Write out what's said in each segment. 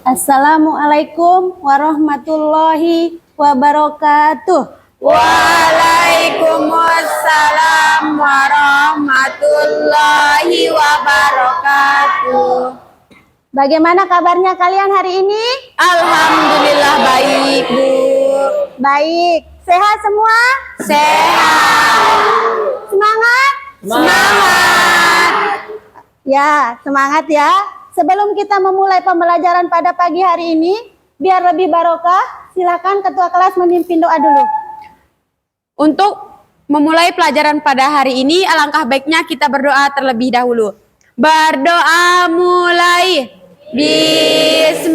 Assalamualaikum warahmatullahi wabarakatuh. Waalaikumsalam warahmatullahi wabarakatuh. Bagaimana kabarnya kalian hari ini? Alhamdulillah baik, Bu. Baik. Sehat semua? Sehat. Semangat? Semangat. Ya, semangat ya. Sebelum kita memulai pembelajaran pada pagi hari ini, biar lebih barokah, silakan ketua kelas memimpin doa dulu. Untuk memulai pelajaran pada hari ini, alangkah baiknya kita berdoa terlebih dahulu. Berdoa mulai. Bismillah.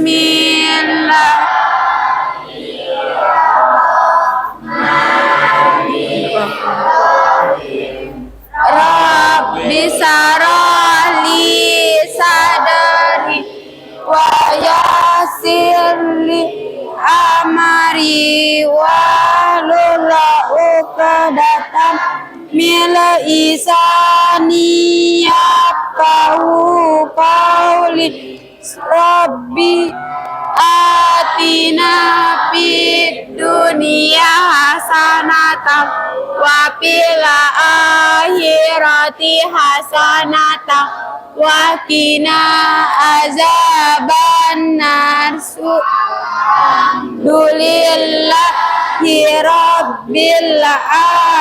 Rabbi sarah li sadri wa yassir li amri wahlul 'uqdatam min lisani yafqahu qawli. Rabbi atina fid dunya hasanatan wa fil akhirati hasanatan wa qina azabannar. Alhamdulillahi rabbil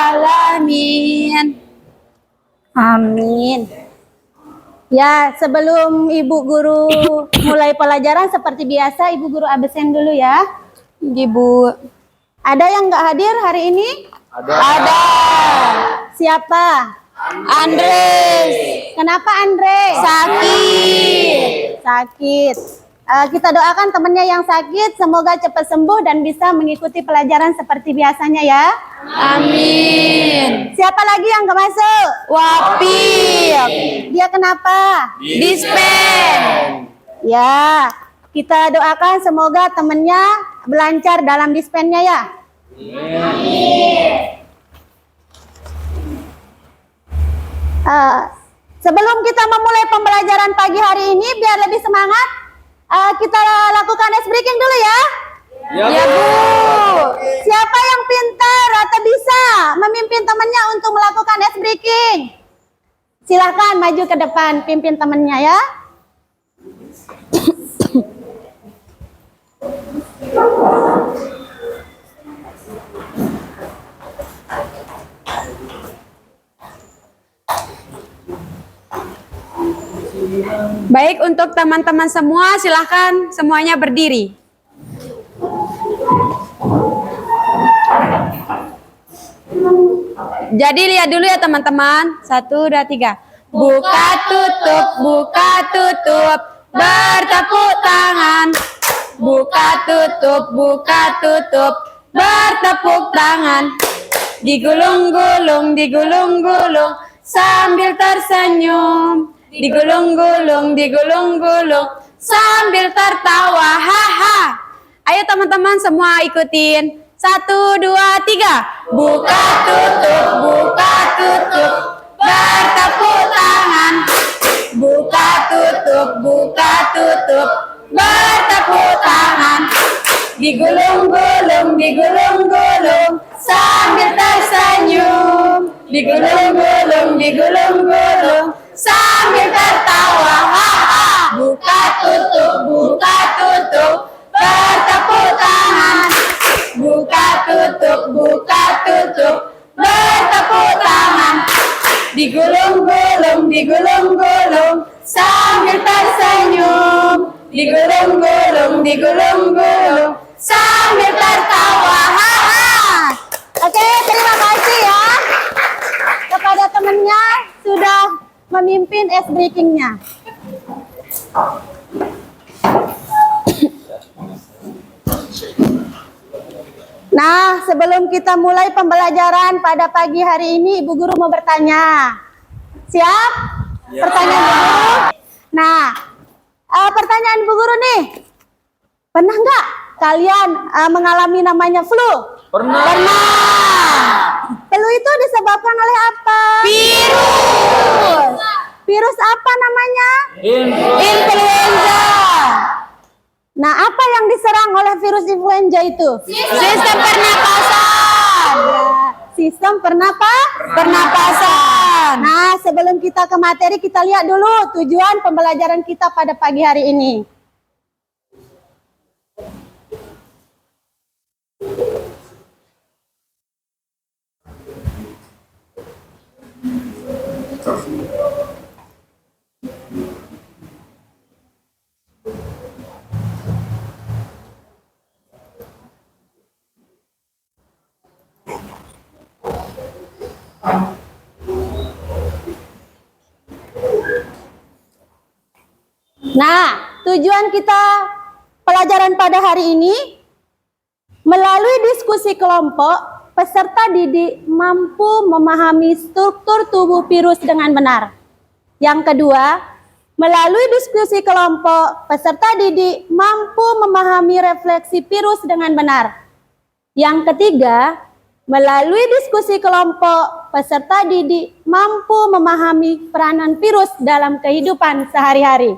alamin. Amin. Ya, sebelum Ibu Guru mulai pelajaran seperti biasa, Ibu Guru absen dulu ya. Ibu. Ada yang nggak hadir hari ini? Ada. Siapa? Andres. Kenapa Andre? Sakit. Sakit. Kita doakan temannya yang sakit, semoga cepat sembuh dan bisa mengikuti pelajaran seperti biasanya ya. Amin. Siapa lagi yang nggak masuk? Wapip. Dia kenapa? Dispen. Ya, kita doakan semoga temannya lancar dalam dispennya ya. Sebelum kita memulai pembelajaran pagi hari ini, biar lebih semangat, kita lakukan ice breaking dulu ya. Ya, Bu. Siapa yang pintar atau bisa memimpin temannya untuk melakukan ice breaking? Silahkan maju ke depan, pimpin temannya ya. Baik, untuk teman-teman semua, silahkan semuanya berdiri. Jadi lihat dulu ya teman-teman. 1, 2, 3. Buka tutup, bertepuk tangan. Buka tutup, bertepuk tangan. Digulung-gulung, sambil tersenyum. Digulung-gulung, sambil tertawa. Haha. Ayo teman-teman semua ikutin. 1, 2, 3. Buka tutup, bertepuk tangan. Buka tutup, bertepuk tangan. Digulung-gulung, sambil tersenyum. Digulung-gulung, sambil tertawa. Haha. Buka tutup, bertepuk tangan. Buka tutup, bertepuk tangan. Digulung-gulung, sambil tersenyum. Digulung-gulung, sambil tertawa. Haha. Oke, terima kasih ya kepada temannya sudah memimpin ice breaking-nya. Nah, sebelum kita mulai pembelajaran pada pagi hari ini, Ibu Guru mau bertanya. Siap? Ya. Pertanyaan Ibu Guru? Nah, pertanyaan Ibu Guru nih. Pernah nggak kalian mengalami namanya flu? Pernah. Flu itu disebabkan oleh apa? Virus. Virus apa namanya? Influenza. Nah, apa yang diserang oleh virus influenza itu? Sistem pernapasan. Ya, sistem Pernapasan. Nah, sebelum kita ke materi, kita lihat dulu tujuan pembelajaran kita pada pagi hari ini. Nah, tujuan kita pelajaran pada hari ini, melalui diskusi kelompok, peserta didik mampu memahami struktur tubuh virus dengan benar. Yang kedua, melalui diskusi kelompok, peserta didik mampu memahami refleksi virus dengan benar. Yang ketiga, melalui diskusi kelompok, peserta didik mampu memahami peranan virus dalam kehidupan sehari-hari.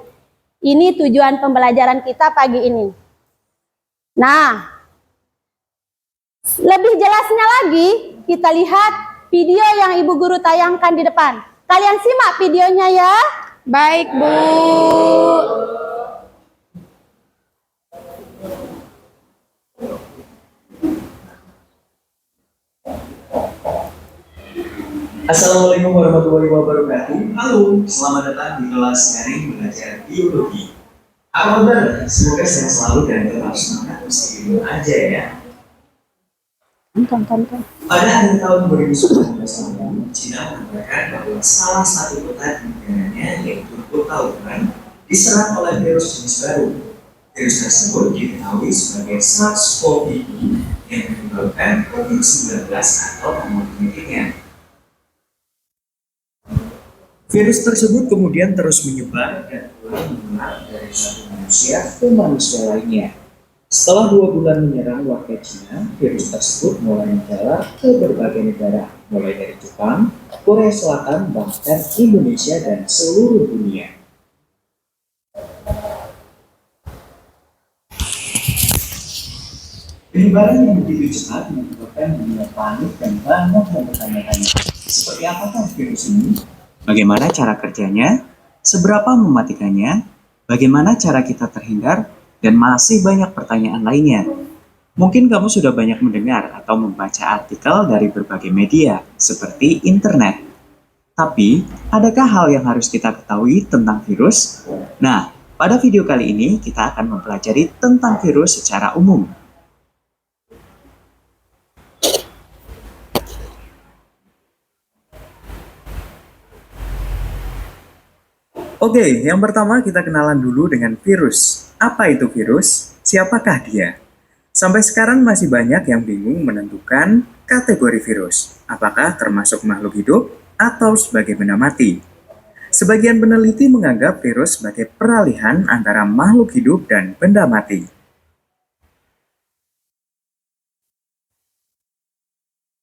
Ini tujuan pembelajaran kita pagi ini. Nah, lebih jelasnya lagi, kita lihat video yang Ibu Guru tayangkan di depan. Kalian simak videonya ya. Baik, Bu. Assalamualaikum warahmatullahi wabarakatuh. Halo, selamat datang di kelas daring belajar biologi. Apa kabar? Semoga sehat selalu dan tetap semangat meski di rumah aja ya. Pada akhir tahun 2019 lalu, Cina mengatakan bahwa salah satu kota di negaranya, yaitu kota Wuhan, diserang oleh virus jenis baru. Virus tersebut diketahui sebagai SARS-CoV-2 yang menyebabkan COVID-19 atau nama genetiknya. Virus tersebut kemudian terus menyebar dan mulai menular dari satu manusia ke manusia lainnya. Setelah 2 bulan menyerang warga Cina, virus tersebut mulai menjalar ke berbagai negara, mulai dari Jepang, Korea Selatan, bahkan Indonesia dan seluruh dunia. Penyebaran yang begitu cepat menyebabkan dunia panik dan banyak yang bertanya-tanya, seperti apakah virus ini? Bagaimana cara kerjanya? Seberapa mematikannya? Bagaimana cara kita terhindar? Dan masih banyak pertanyaan lainnya. Mungkin kamu sudah banyak mendengar atau membaca artikel dari berbagai media, seperti internet. Tapi, adakah hal yang harus kita ketahui tentang virus? Nah, pada video kali ini kita akan mempelajari tentang virus secara umum. Oke, yang pertama kita kenalan dulu dengan virus. Apa itu virus? Siapakah dia? Sampai sekarang masih banyak yang bingung menentukan kategori virus. Apakah termasuk makhluk hidup atau sebagai benda mati? Sebagian peneliti menganggap virus sebagai peralihan antara makhluk hidup dan benda mati.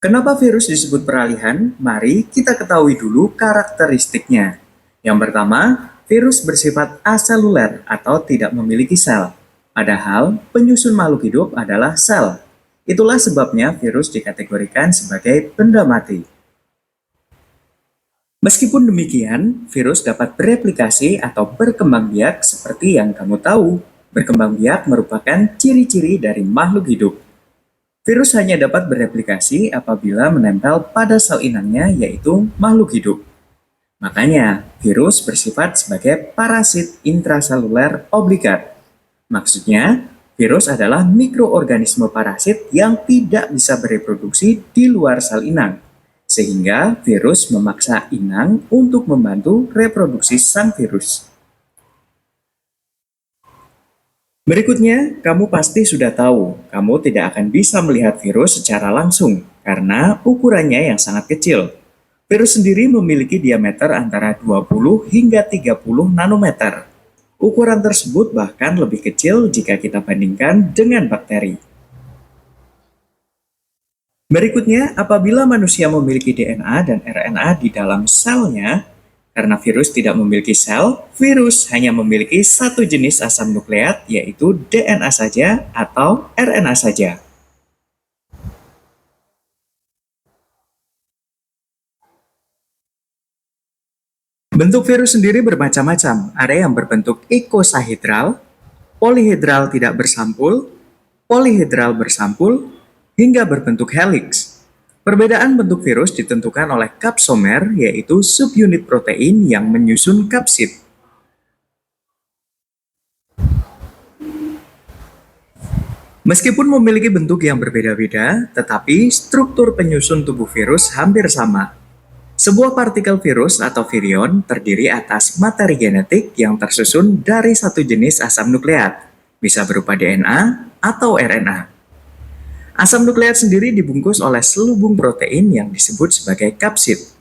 Kenapa virus disebut peralihan? Mari kita ketahui dulu karakteristiknya. Yang pertama, virus bersifat aseluler atau tidak memiliki sel. Padahal, penyusun makhluk hidup adalah sel. Itulah sebabnya virus dikategorikan sebagai benda mati. Meskipun demikian, virus dapat bereplikasi atau berkembang biak seperti yang kamu tahu. Berkembang biak merupakan ciri-ciri dari makhluk hidup. Virus hanya dapat bereplikasi apabila menempel pada sel inangnya, yaitu makhluk hidup. Makanya, virus bersifat sebagai parasit intraseluler obligat. Maksudnya, virus adalah mikroorganisme parasit yang tidak bisa bereproduksi di luar sel inang. Sehingga virus memaksa inang untuk membantu reproduksi sang virus. Berikutnya, kamu pasti sudah tahu, kamu tidak akan bisa melihat virus secara langsung karena ukurannya yang sangat kecil. Virus sendiri memiliki diameter antara 20 hingga 30 nanometer. Ukuran tersebut bahkan lebih kecil jika kita bandingkan dengan bakteri. Berikutnya, apabila manusia memiliki DNA dan RNA di dalam selnya, Karena virus tidak memiliki sel, virus hanya memiliki satu jenis asam nukleat, yaitu DNA saja atau RNA saja. Bentuk virus sendiri bermacam-macam. Ada yang berbentuk ikosahedral, polihedral tidak bersampul, polihedral bersampul, hingga berbentuk helix. Perbedaan bentuk virus ditentukan oleh kapsomer, yaitu subunit protein yang menyusun kapsid. Meskipun memiliki bentuk yang berbeda-beda, tetapi struktur penyusun tubuh virus hampir sama. Sebuah partikel virus atau virion terdiri atas materi genetik yang tersusun dari satu jenis asam nukleat, bisa berupa DNA atau RNA. Asam nukleat sendiri dibungkus oleh selubung protein yang disebut sebagai kapsid.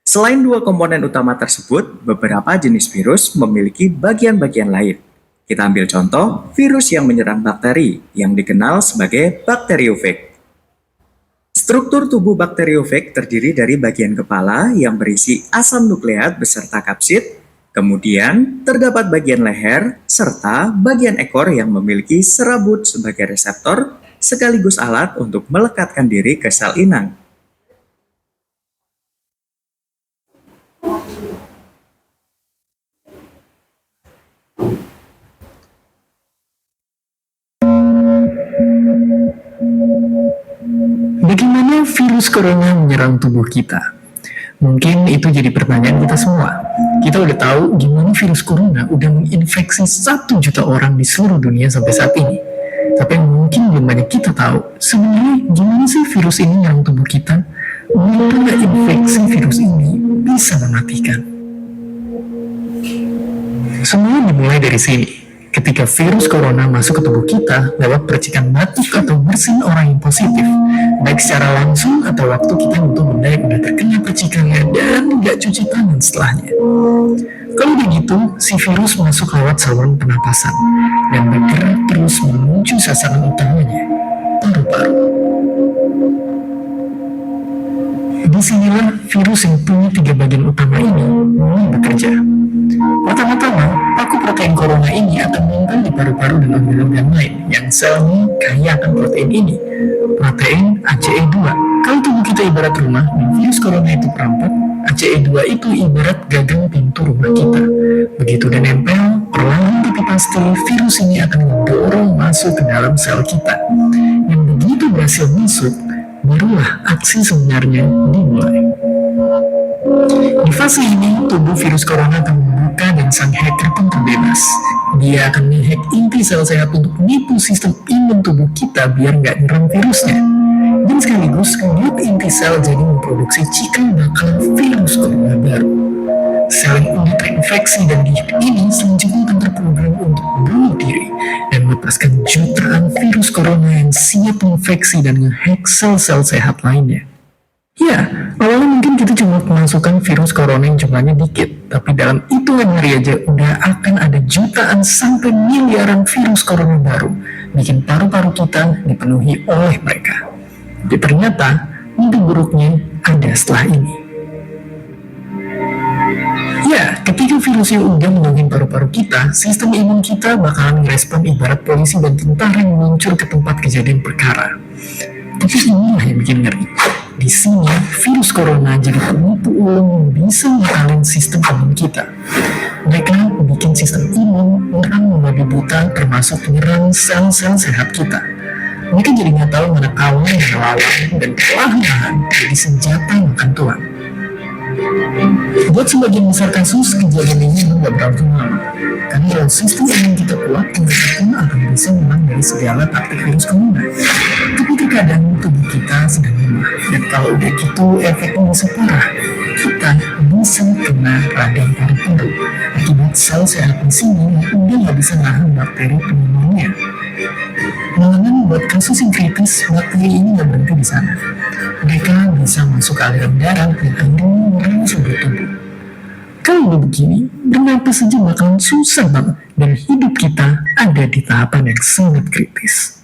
Selain dua komponen utama tersebut, beberapa jenis virus memiliki bagian-bagian lain. Kita ambil contoh virus yang menyerang bakteri, yang dikenal sebagai bakteriofag. Struktur tubuh bakteriofag terdiri dari bagian kepala yang berisi asam nukleat beserta kapsid, kemudian terdapat bagian leher, serta bagian ekor yang memiliki serabut sebagai reseptor, sekaligus alat untuk melekatkan diri ke sel inang. Bagaimana virus corona menyerang tubuh kita? Mungkin itu jadi pertanyaan kita semua. Kita udah tahu gimana virus corona udah menginfeksi 1 juta orang di seluruh dunia sampai saat ini. Tapi mungkin belum banyak kita tahu sebenarnya gimana sih virus ini menyerang tubuh kita. Bila infeksi virus ini bisa mematikan. Semua dimulai dari sini. Ketika virus corona masuk ke tubuh kita lewat percikan batuk atau bersin orang yang positif, baik secara langsung atau waktu kita menyentuh benda yang udah terkena percikannya dan nggak cuci tangan setelahnya. Kalau begitu, si virus masuk lewat saluran pernapasan dan bergerak terus menuju sasaran utamanya, paru-paru. Disinilah virus yang punya 3 bagian utama ini mulai bekerja. Pertama-tama, paku protein corona ini akan menempel di paru-paru dan organ-organ lain yang selnya kaya akan protein ini, protein ACE2. Kalau tubuh kita ibarat rumah dan virus corona itu perampok, ACE2 itu ibarat gagang pintu rumah kita. Begitu udah nempel, perlahan tapi pasti virus ini akan mendorong masuk ke dalam sel kita. Dan begitu berhasil masuk, barulah aksi sebenarnya dimulai. Di fase ini, tubuh virus corona akan membuka dan sang hacker pun terbebas. Dia akan menghack inti sel sehat untuk menipu sistem imun tubuh kita biar nggak nyerang virusnya. Dan sekaligus, nge inti sel jadi memproduksi cikal bakal virus corona baru. Sel yang udah terinfeksi dan dihidup ini selanjutnya akan terprogram untuk bunuh diri dan melepaskan jutaan virus corona yang siap menginfeksi dan nge-hack sel-sel sehat lainnya. Ya, awalnya mungkin kita cuma memasukkan virus corona yang jumlahnya dikit, tapi dalam hitungan hari aja udah akan ada jutaan sampai miliaran virus corona baru, bikin paru-paru kita dipenuhi oleh mereka. Tapi ternyata, mimpi buruknya ada setelah ini. Ya, ketika virusnya udah menyerang paru-paru kita, sistem imun kita bakalan merespon ibarat polisi dan tentara yang meluncur ke tempat kejadian perkara. Tapi inilah yang bikin ngeri. Di sini, virus corona jadi penipu ulung yang bisa mengalahkan sistem imun kita. Mereka bikin sistem imun menyerang membabi buta termasuk menyerang sel-sel sehat kita. Mereka jadi nggak tahu mana kawan yang melawan dan perlahan-lahan jadi senjata makan tuan. Buat sebagian besar kasus, kejadian ini nggak berlangsung lama. Karena kalau sistem imun kita kuat, mereka pun akan bisa menang dari segala taktik virus corona. Tapi terkadang tubuh kita sedang lemah, dan kalau udah gitu efeknya bisa parah. Kita bisa kena radang paru-paru akibat sel sehat di sini yang udah nggak bisa nahan bakteri pneumonia. Mengenai buat kasus yang kritis, bakteri ini nggak berhenti di sana. Mereka bisa masuk ke aliran darah dan akhirnya merangsang tubuh. Kalau udah begini, bernapas saja bakalan susah banget dan hidup kita ada di tahapan yang sangat kritis.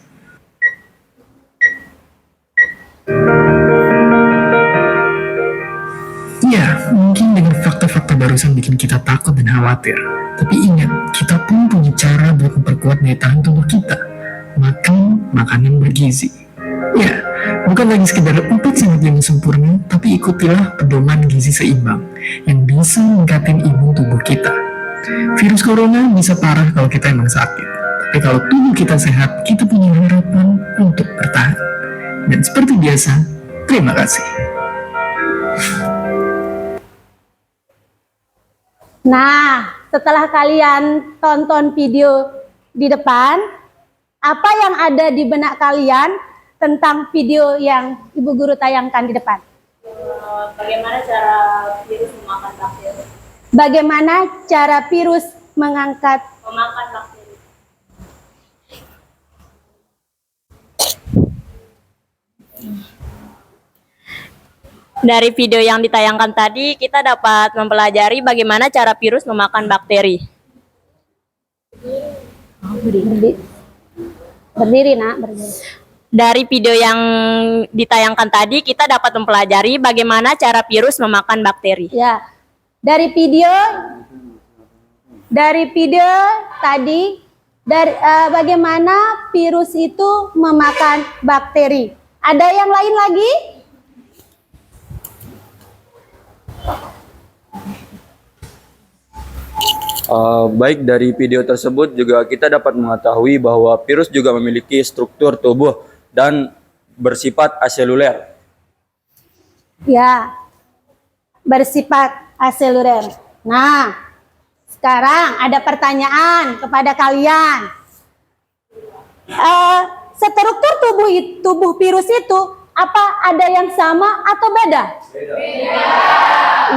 Ya, mungkin dengan fakta-fakta barusan bikin kita takut dan khawatir. Tapi ingat, kita pun punya cara buat memperkuat daya tahan tubuh kita. Makan makanan bergizi. Ya, bukan lagi sekedar 4 sehat yang sempurna, tapi ikutilah pedoman gizi seimbang yang bisa meningkatkan imun tubuh kita. Virus corona bisa parah kalau kita emang sakit. Tapi kalau tubuh kita sehat, kita punya harapan untuk bertahan. Dan seperti biasa, terima kasih. Nah, setelah kalian tonton video di depan, apa yang ada di benak kalian tentang video yang Ibu Guru tayangkan di depan? Bagaimana cara virus memakan bakteri? Bagaimana cara virus memakan Bakteri. Dari video yang ditayangkan tadi, kita dapat mempelajari bagaimana cara virus memakan bakteri. Berdiri, nak, berdiri. Dari video yang ditayangkan tadi, kita dapat mempelajari bagaimana cara virus memakan bakteri. Ya, dari video tadi, bagaimana virus itu memakan bakteri. Ada yang lain lagi? Baik, dari video tersebut juga kita dapat mengetahui bahwa virus juga memiliki struktur tubuh dan bersifat aseluler. Ya, bersifat aseluler. Nah, sekarang ada pertanyaan kepada kalian. Struktur tubuh virus itu apa ada yang sama atau beda? Beda.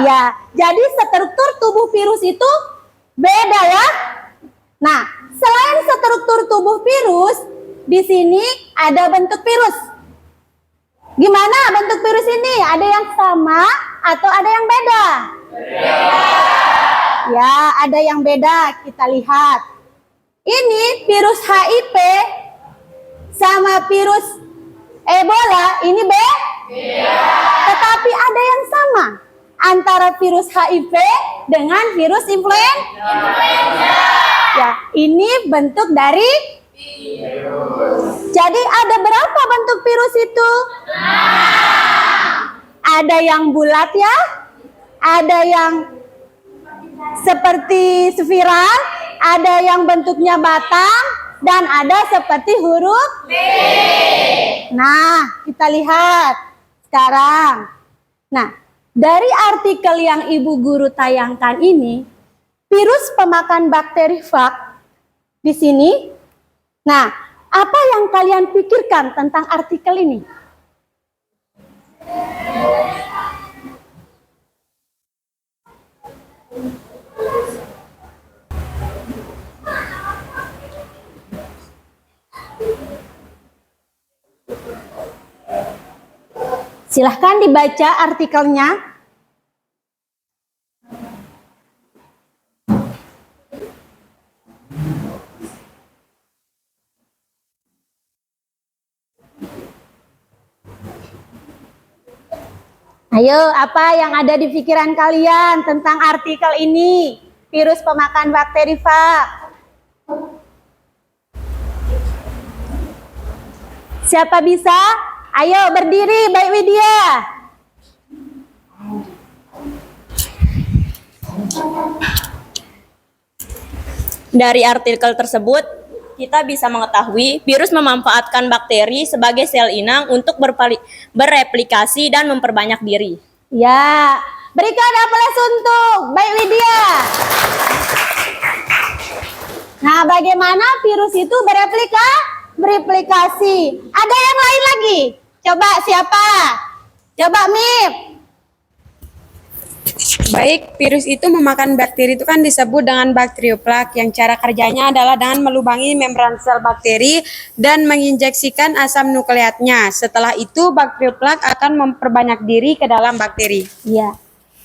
Ya, jadi struktur tubuh virus itu beda ya. Nah, selain struktur tubuh virus, di sini ada bentuk virus. Gimana bentuk virus ini? Ada yang sama atau ada yang beda? Beda. Ya, ada yang beda. Kita lihat. Ini virus HIV sama virus Ebola, ini beda. Tetapi ada yang sama antara virus HIV dengan virus influenza. Ya, ini bentuk dari virus. Jadi ada berapa bentuk virus itu? Ada yang bulat ya, ada yang seperti spiral, ada yang bentuknya batang, dan ada seperti huruf V. Nah, kita lihat sekarang. Nah, dari artikel yang Ibu Guru tayangkan ini, virus pemakan bakteri fag di sini. Nah, apa yang kalian pikirkan tentang artikel ini? Silahkan dibaca artikelnya. Ayo, apa yang ada di pikiran kalian tentang artikel ini? Virus pemakan bakteri fag. Siapa bisa? Ayo berdiri, Baik Widya. Dari artikel tersebut, kita bisa mengetahui virus memanfaatkan bakteri sebagai sel inang untuk bereplikasi dan memperbanyak diri. Ya, berikan aplaus untuk Baik Widya. Nah, bagaimana virus itu bereplikasi? Ada yang lain lagi? Coba siapa? Coba Mip. Baik, virus itu memakan bakteri itu kan disebut dengan bakterioplak yang cara kerjanya adalah dengan melubangi membran sel bakteri dan menginjeksikan asam nukleatnya. Setelah itu bakterioplak akan memperbanyak diri ke dalam bakteri. Ya.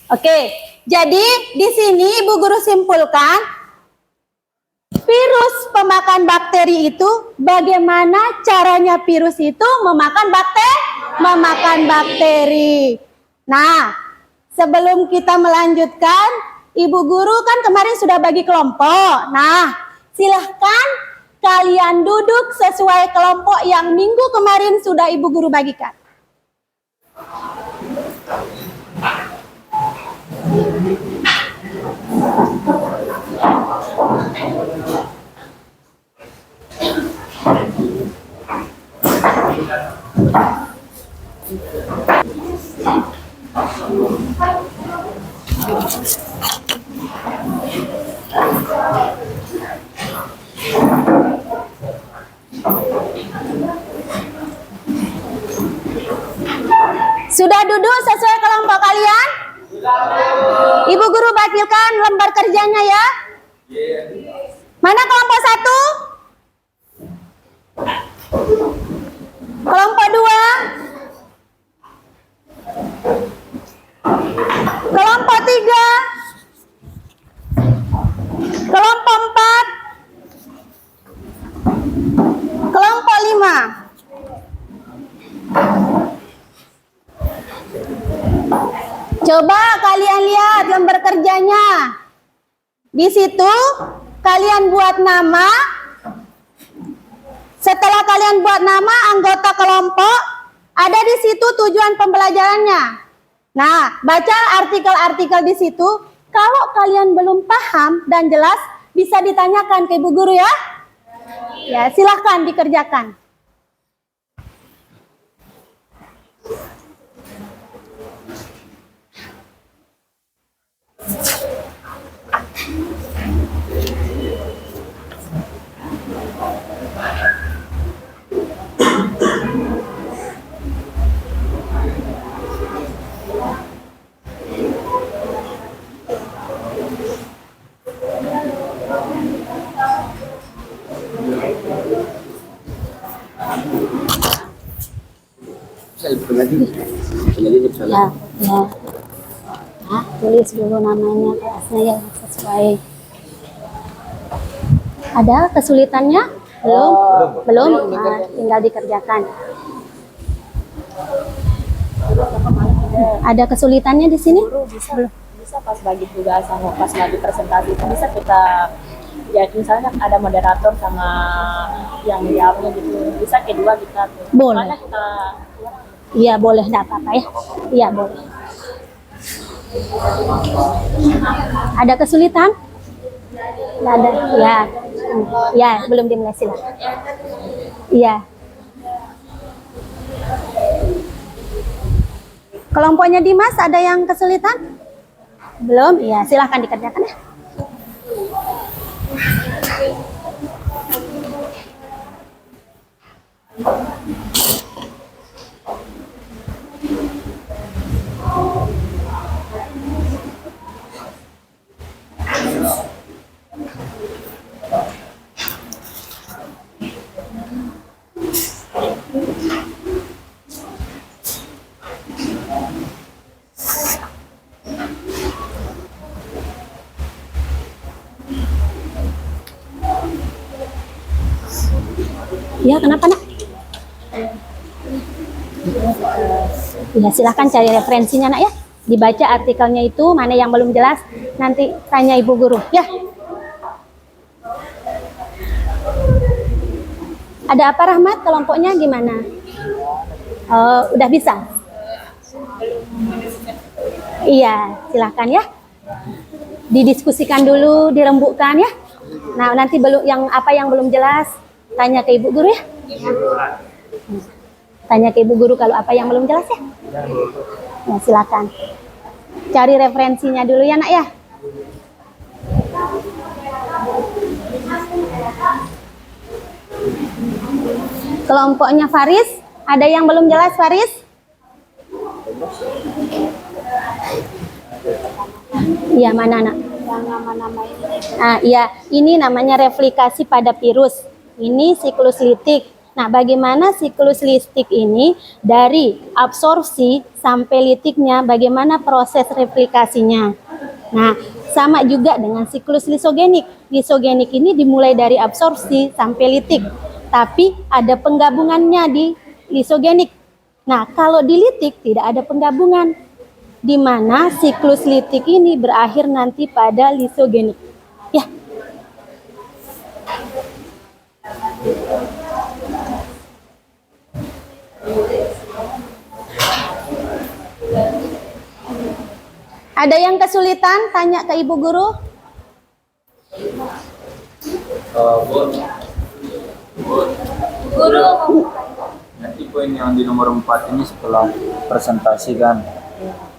Oke, jadi di sini Ibu Guru simpulkan virus pemakan bakteri itu bagaimana caranya virus itu memakan bakteri? Nah, sebelum kita melanjutkan, Ibu Guru kan kemarin sudah bagi kelompok. Nah, silahkan kalian duduk sesuai kelompok yang minggu kemarin sudah Ibu Guru bagikan. Sudah duduk sesuai kelompok kalian? Ibu Guru bagikan lembar kerjanya ya. Mana kelompok 1? Kelompok 2? Kelompok 3? Kelompok 4? Kelompok 5? Coba kalian lihat lembar kerjanya. Di situ kalian buat nama. Setelah kalian buat nama anggota kelompok, ada di situ tujuan pembelajarannya. Nah, baca artikel-artikel di situ. Kalau kalian belum paham dan jelas, bisa ditanyakan ke Ibu Guru ya. Ya, silahkan dikerjakan. Ya. Nah, tulis dulu namanya, kelasnya ya sesuai. Ada kesulitannya? Belum? Belum? Nah, tinggal dikerjakan. Ada kesulitannya di sini? Bisa pas bagi tugas sama pas lagi presentasi itu bisa kita ya misalnya ada moderator sama yang jawabnya gitu, bisa kedua kita tuh. Boleh. Makanya kita Iya boleh, enggak apa-apa ya. Iya boleh. Ada kesulitan? Nggak ada. Ya. Ya, belum dimulai silakan. Iya. Kelompoknya Dimas ada yang kesulitan? Belum? Iya, silahkan dikerjakan ya. Ya, kenapa nak? Ya, silahkan cari referensinya nak ya. Dibaca artikelnya itu, mana yang belum jelas, nanti tanya Ibu Guru ya. Ada apa Rahmat? Kelompoknya gimana? Oh, udah bisa? Iya, silahkan ya. Didiskusikan dulu, dirembukkan ya. Nah, nanti belum yang belum jelas, tanya ke Ibu Guru ya. Tanya ke Ibu Guru kalau apa yang belum jelas ya. Nah, silakan. Cari referensinya dulu ya nak ya. Kelompoknya Faris, ada yang belum jelas Faris? Iya, mana nak? Yang nama-nama ini. Ah, iya, ini namanya replikasi pada virus. Ini siklus litik. Nah, bagaimana siklus litik ini dari absorpsi sampai litiknya, bagaimana proses replikasinya. Nah, sama juga dengan siklus lisogenik. Lisogenik ini dimulai dari absorpsi sampai litik, tapi ada penggabungannya di lisogenik. Nah, kalau di litik tidak ada penggabungan. di mana siklus litik ini berakhir nanti pada lisogenik. Ya. Ada yang kesulitan? Tanya ke Ibu Guru. Guru. Nanti poin yang di nomor 4 ini setelah presentasi kan?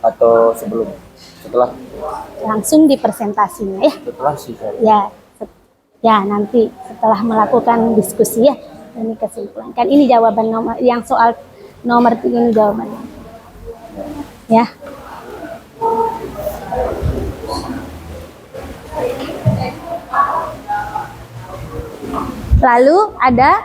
Atau setelah Langsung di presentasinya ya. setelah sih saya. Ya, nanti setelah melakukan diskusi ya. Ini kesimpulan. Kan ini jawaban nomor yang soal nomor 3 ini jawabannya. Ya. Lalu ada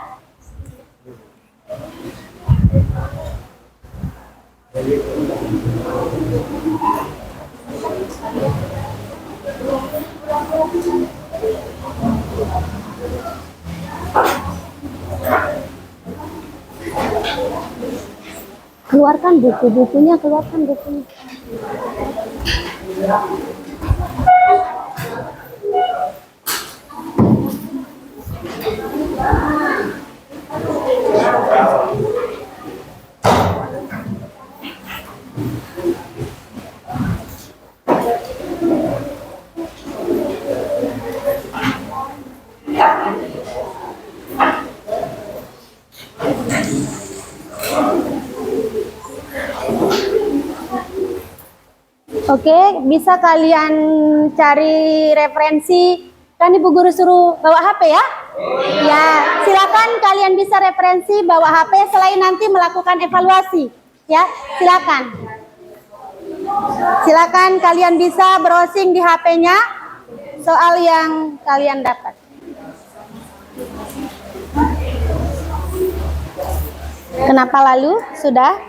keluarkan buku-bukunya, keluarkan bukunya. Oke, bisa kalian cari referensi. Kan Ibu Guru suruh bawa HP ya? Ya, silakan kalian bisa referensi bawa HP selain nanti melakukan evaluasi. Ya, silakan. Silakan kalian bisa browsing di HP-nya soal yang kalian dapat. Kenapa lalu? Sudah?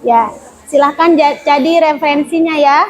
Ya. Silahkan jadi referensinya ya.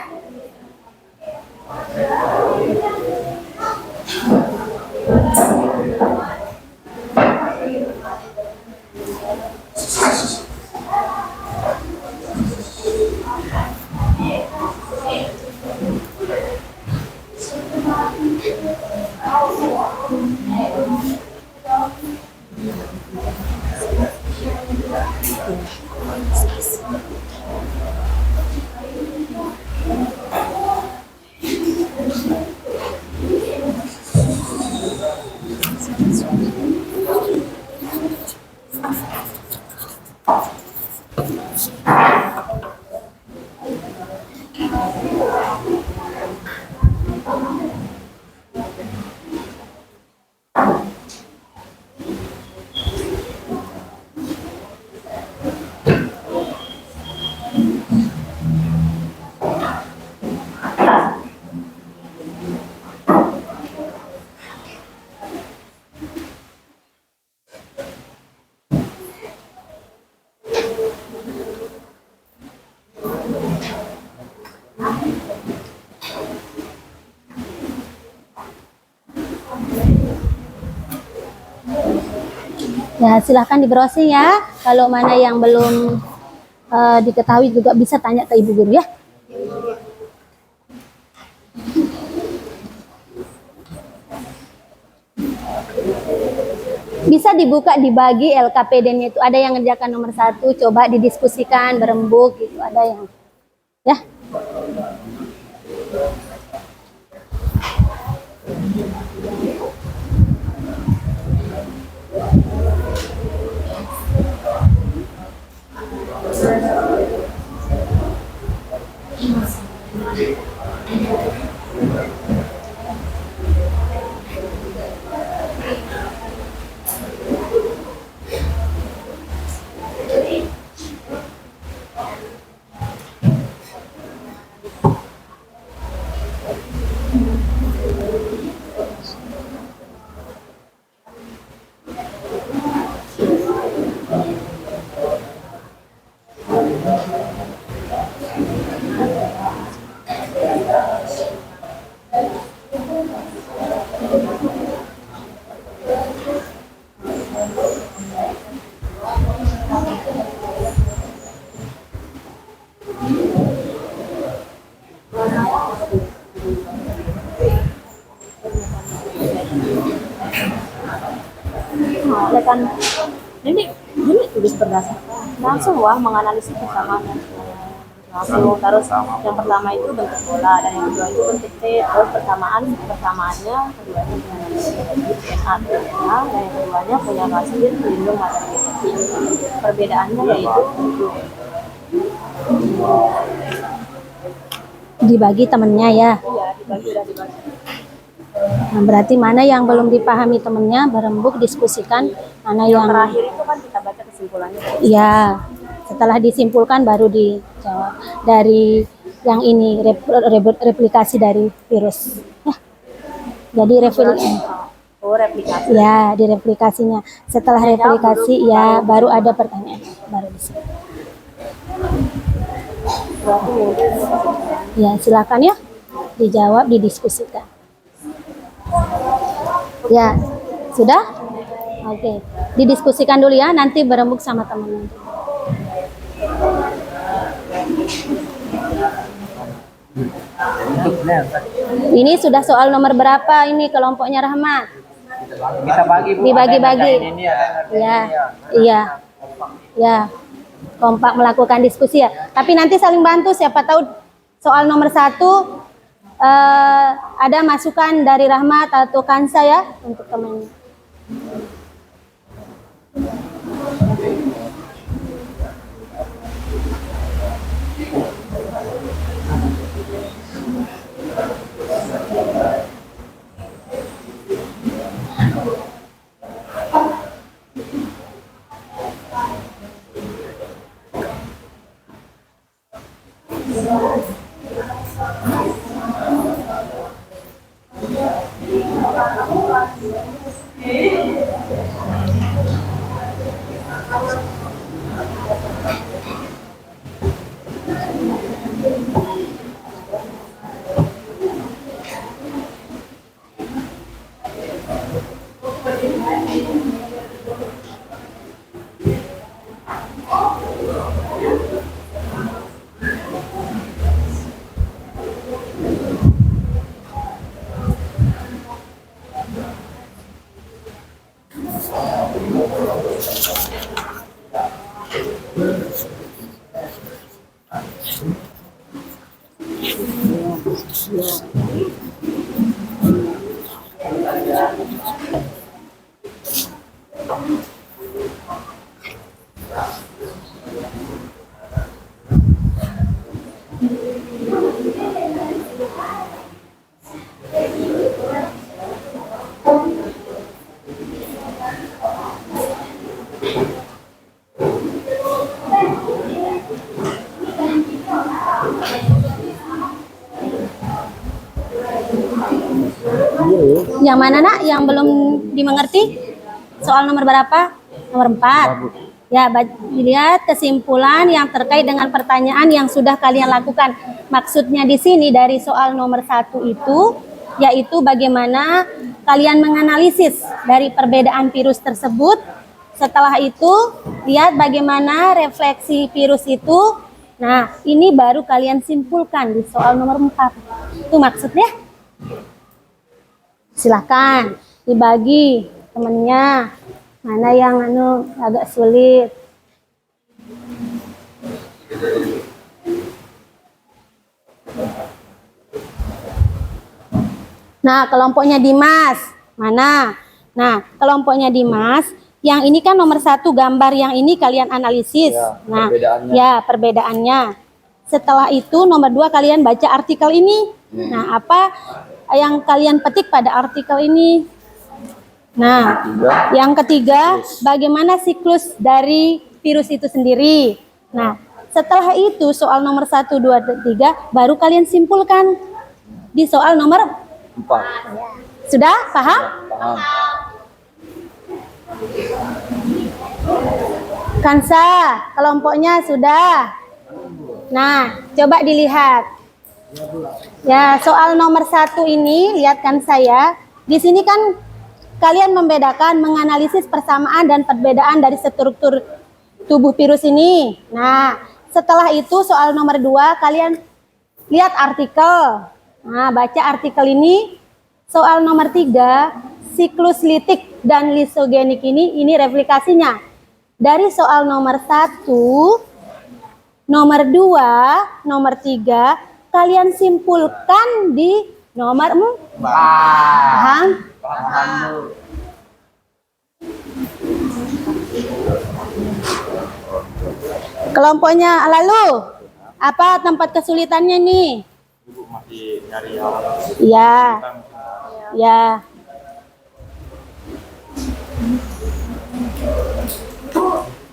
Ya, silahkan di browsing ya. Kalau mana yang belum diketahui juga bisa tanya ke Ibu Guru ya. Bisa dibuka, dibagi LKPD-nya itu. Ada yang ngerjakan nomor 1, coba didiskusikan, berembuk gitu. Ada yang ya. Lekan ini tulis berdasarkan langsung menganalisis persamaan langsung. Terus yang pertama itu bentuk bola dan yang kedua itu bentuk T. Terus persamaannya keduanya menganalisis DNA DNA dan yang keduanya punya hasil pelindung materi. Perbedaannya yaitu Dibagi temennya ya. ya dibagi. Nah, berarti mana yang belum dipahami temennya berembuk diskusikan, mana yang Terakhir itu kan kita baca kesimpulannya. ya setelah disimpulkan baru dijawab dari yang ini replikasi dari virus. Ya. Jadi Replikasi. ya di replikasinya. Setelah replikasi ya baru ada pertanyaan baru di sini. Berarti mungkin Ya silakan ya dijawab didiskusikan. Ya sudah? Oke didiskusikan dulu ya nanti berembuk sama teman-teman. Ini sudah soal nomor berapa ini kelompoknya Rahmat? Kita bagi Bu. Dibagi-bagi. Ya. Iya. Ya. Kompak melakukan diskusi ya. Tapi nanti saling bantu siapa tahu soal nomor 1 ada masukan dari Rahmat atau Kansa ya untuk temannya. Yang mana nak? Yang belum dimengerti? Soal nomor berapa? Nomor 4. Ya, dilihat kesimpulan yang terkait dengan pertanyaan yang sudah kalian lakukan. Maksudnya di sini dari soal nomor 1 itu, yaitu bagaimana kalian menganalisis dari perbedaan virus tersebut. Setelah itu, lihat bagaimana refleksi virus itu. Nah, ini baru kalian simpulkan di soal nomor 4. Itu maksudnya. Silakan dibagi temennya. Mana yang agak sulit. Nah, kelompoknya Dimas. Mana? Nah, kelompoknya Dimas. Yang ini kan nomor 1 gambar yang ini kalian analisis. Ya, Nah, perbedaannya. ya perbedaannya. Setelah itu nomor 2 kalian baca artikel ini. Nah, apa yang kalian petik pada artikel ini? Nah, yang ketiga, bagaimana siklus dari virus itu sendiri. Nah, setelah itu soal nomor 1, 2, 3 baru kalian simpulkan di soal nomor 4. sudah paham? Paham. Kansa, kelompoknya sudah. Nah, coba dilihat. Ya, soal nomor 1 ini, lihatkan saya. Di sini kan kalian membedakan, menganalisis persamaan dan perbedaan dari struktur tubuh virus ini. Nah, setelah itu soal nomor 2, kalian lihat artikel. Nah, baca artikel ini. Soal nomor 3, siklus litik dan lisogenik ini replikasinya. Dari soal nomor 1, nomor 2, nomor 3, kalian simpulkan di nomor 4. Paham? Kelompoknya lalu apa tempat kesulitannya nih? Ya, ya.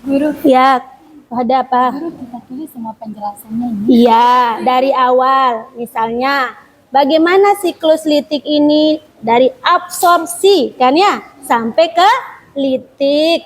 Guru. Ya, ada apa? Guru, kita tulis semua penjelasannya ini. Iya, dari awal. Misalnya, bagaimana siklus litik ini dari absorpsi, kan ya, sampai ke litik.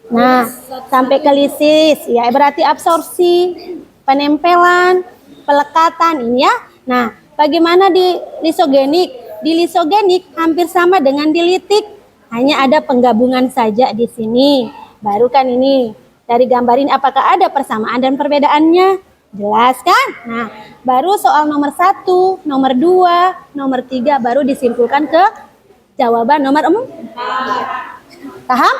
Nah, sampai ke lisis, ya berarti absorpsi, penempelan, pelekatan ini ya. Nah, bagaimana di lisogenik? Di lisogenik hampir sama dengan di litik, hanya ada penggabungan saja di sini. Baru kan ini dari gambar ini apakah ada persamaan dan perbedaannya? Jelas kan? Nah, baru soal nomor 1, nomor 2, nomor 3 baru disimpulkan ke jawaban nomor 4. Paham?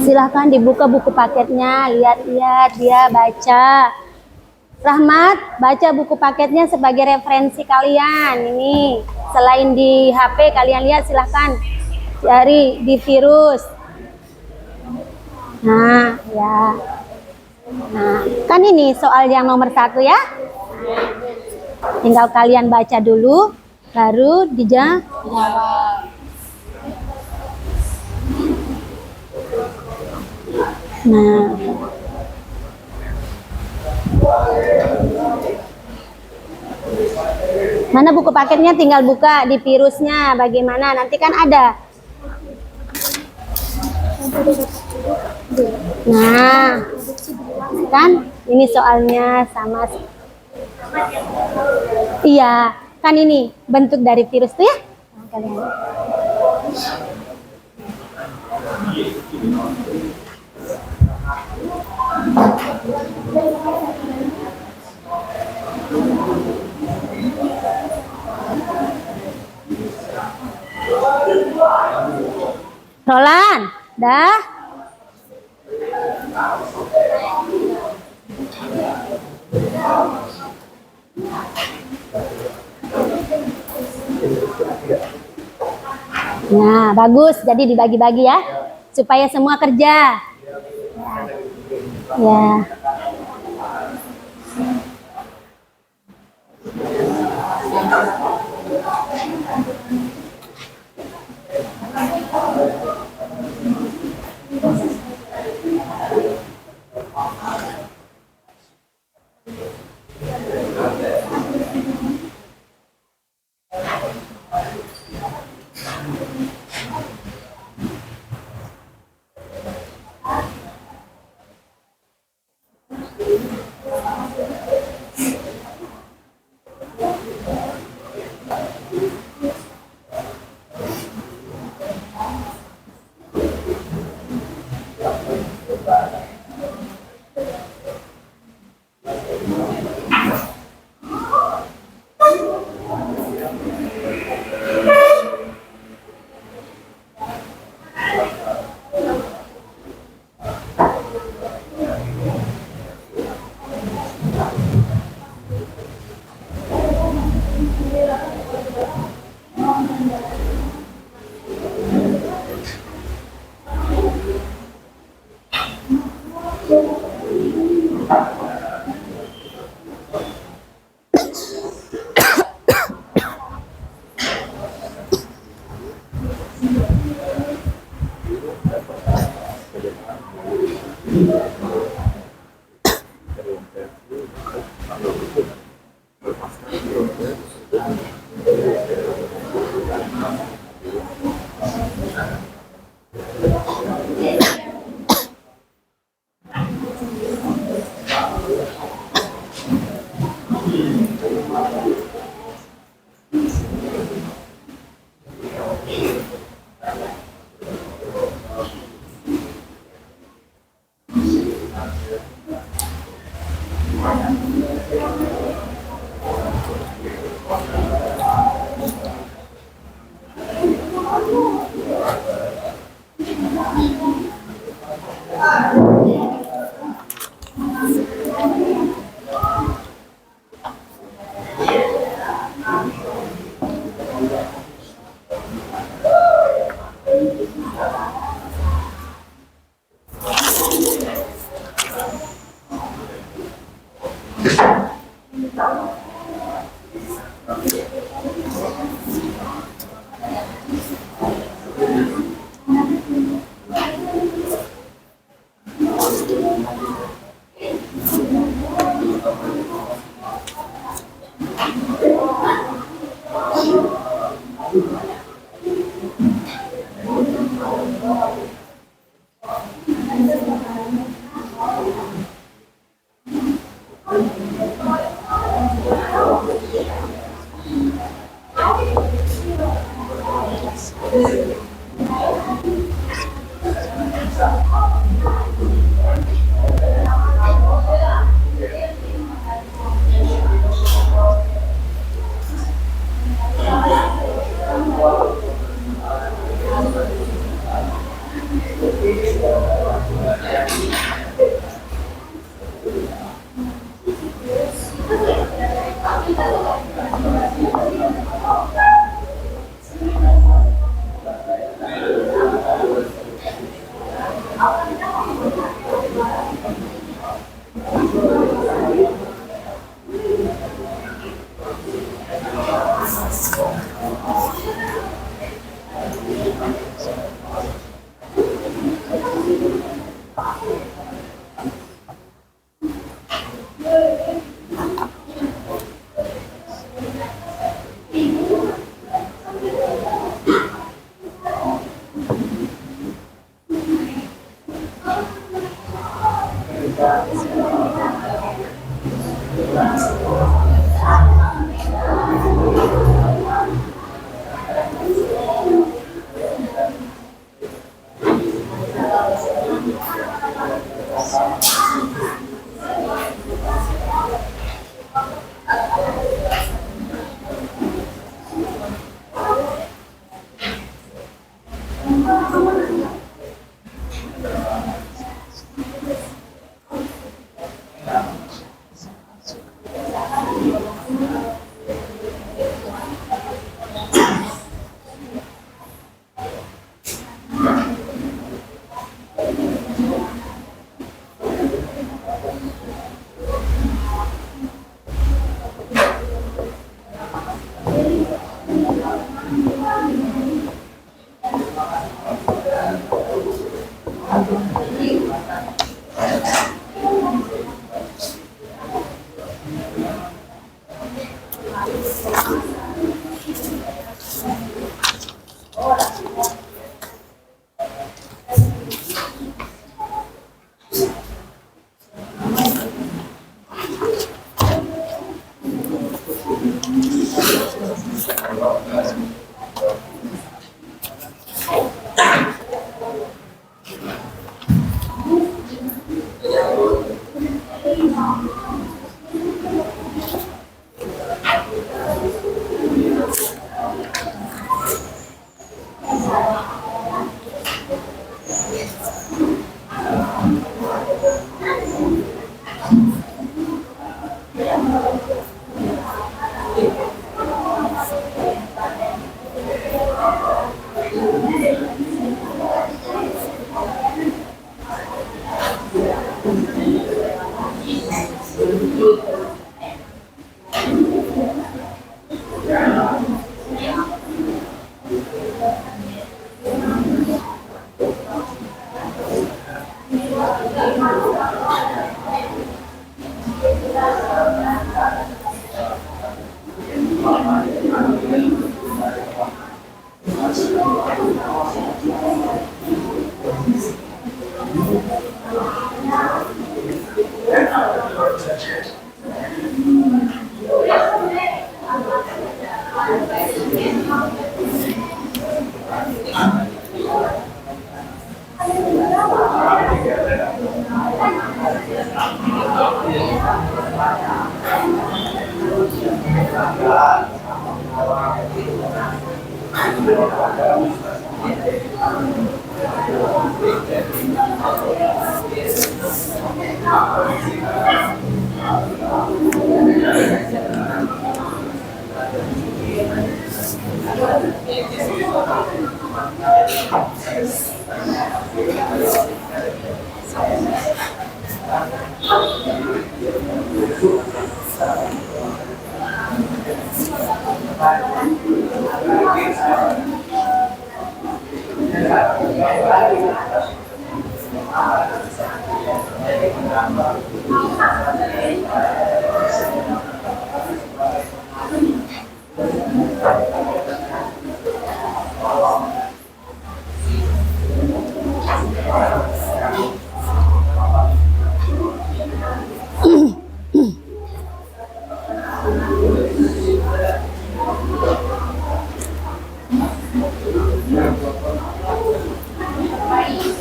Silahkan dibuka buku paketnya, lihat-lihat dia baca. Rahmat, baca buku paketnya sebagai referensi kalian. Ini selain di HP kalian lihat, silahkan cari di virus. Nah, ya. Nah, kan ini soal yang nomor 1 ya. Tinggal kalian baca dulu, baru dijawab. Nah, mana buku paketnya, tinggal buka di virusnya bagaimana, nanti kan ada. Nah, kan ini soalnya sama. Iya, kan ini bentuk dari virus tuh ya. Nah, kalian. Roland, dah. Nah, bagus. Jadi dibagi-bagi ya, supaya semua kerja. Ya.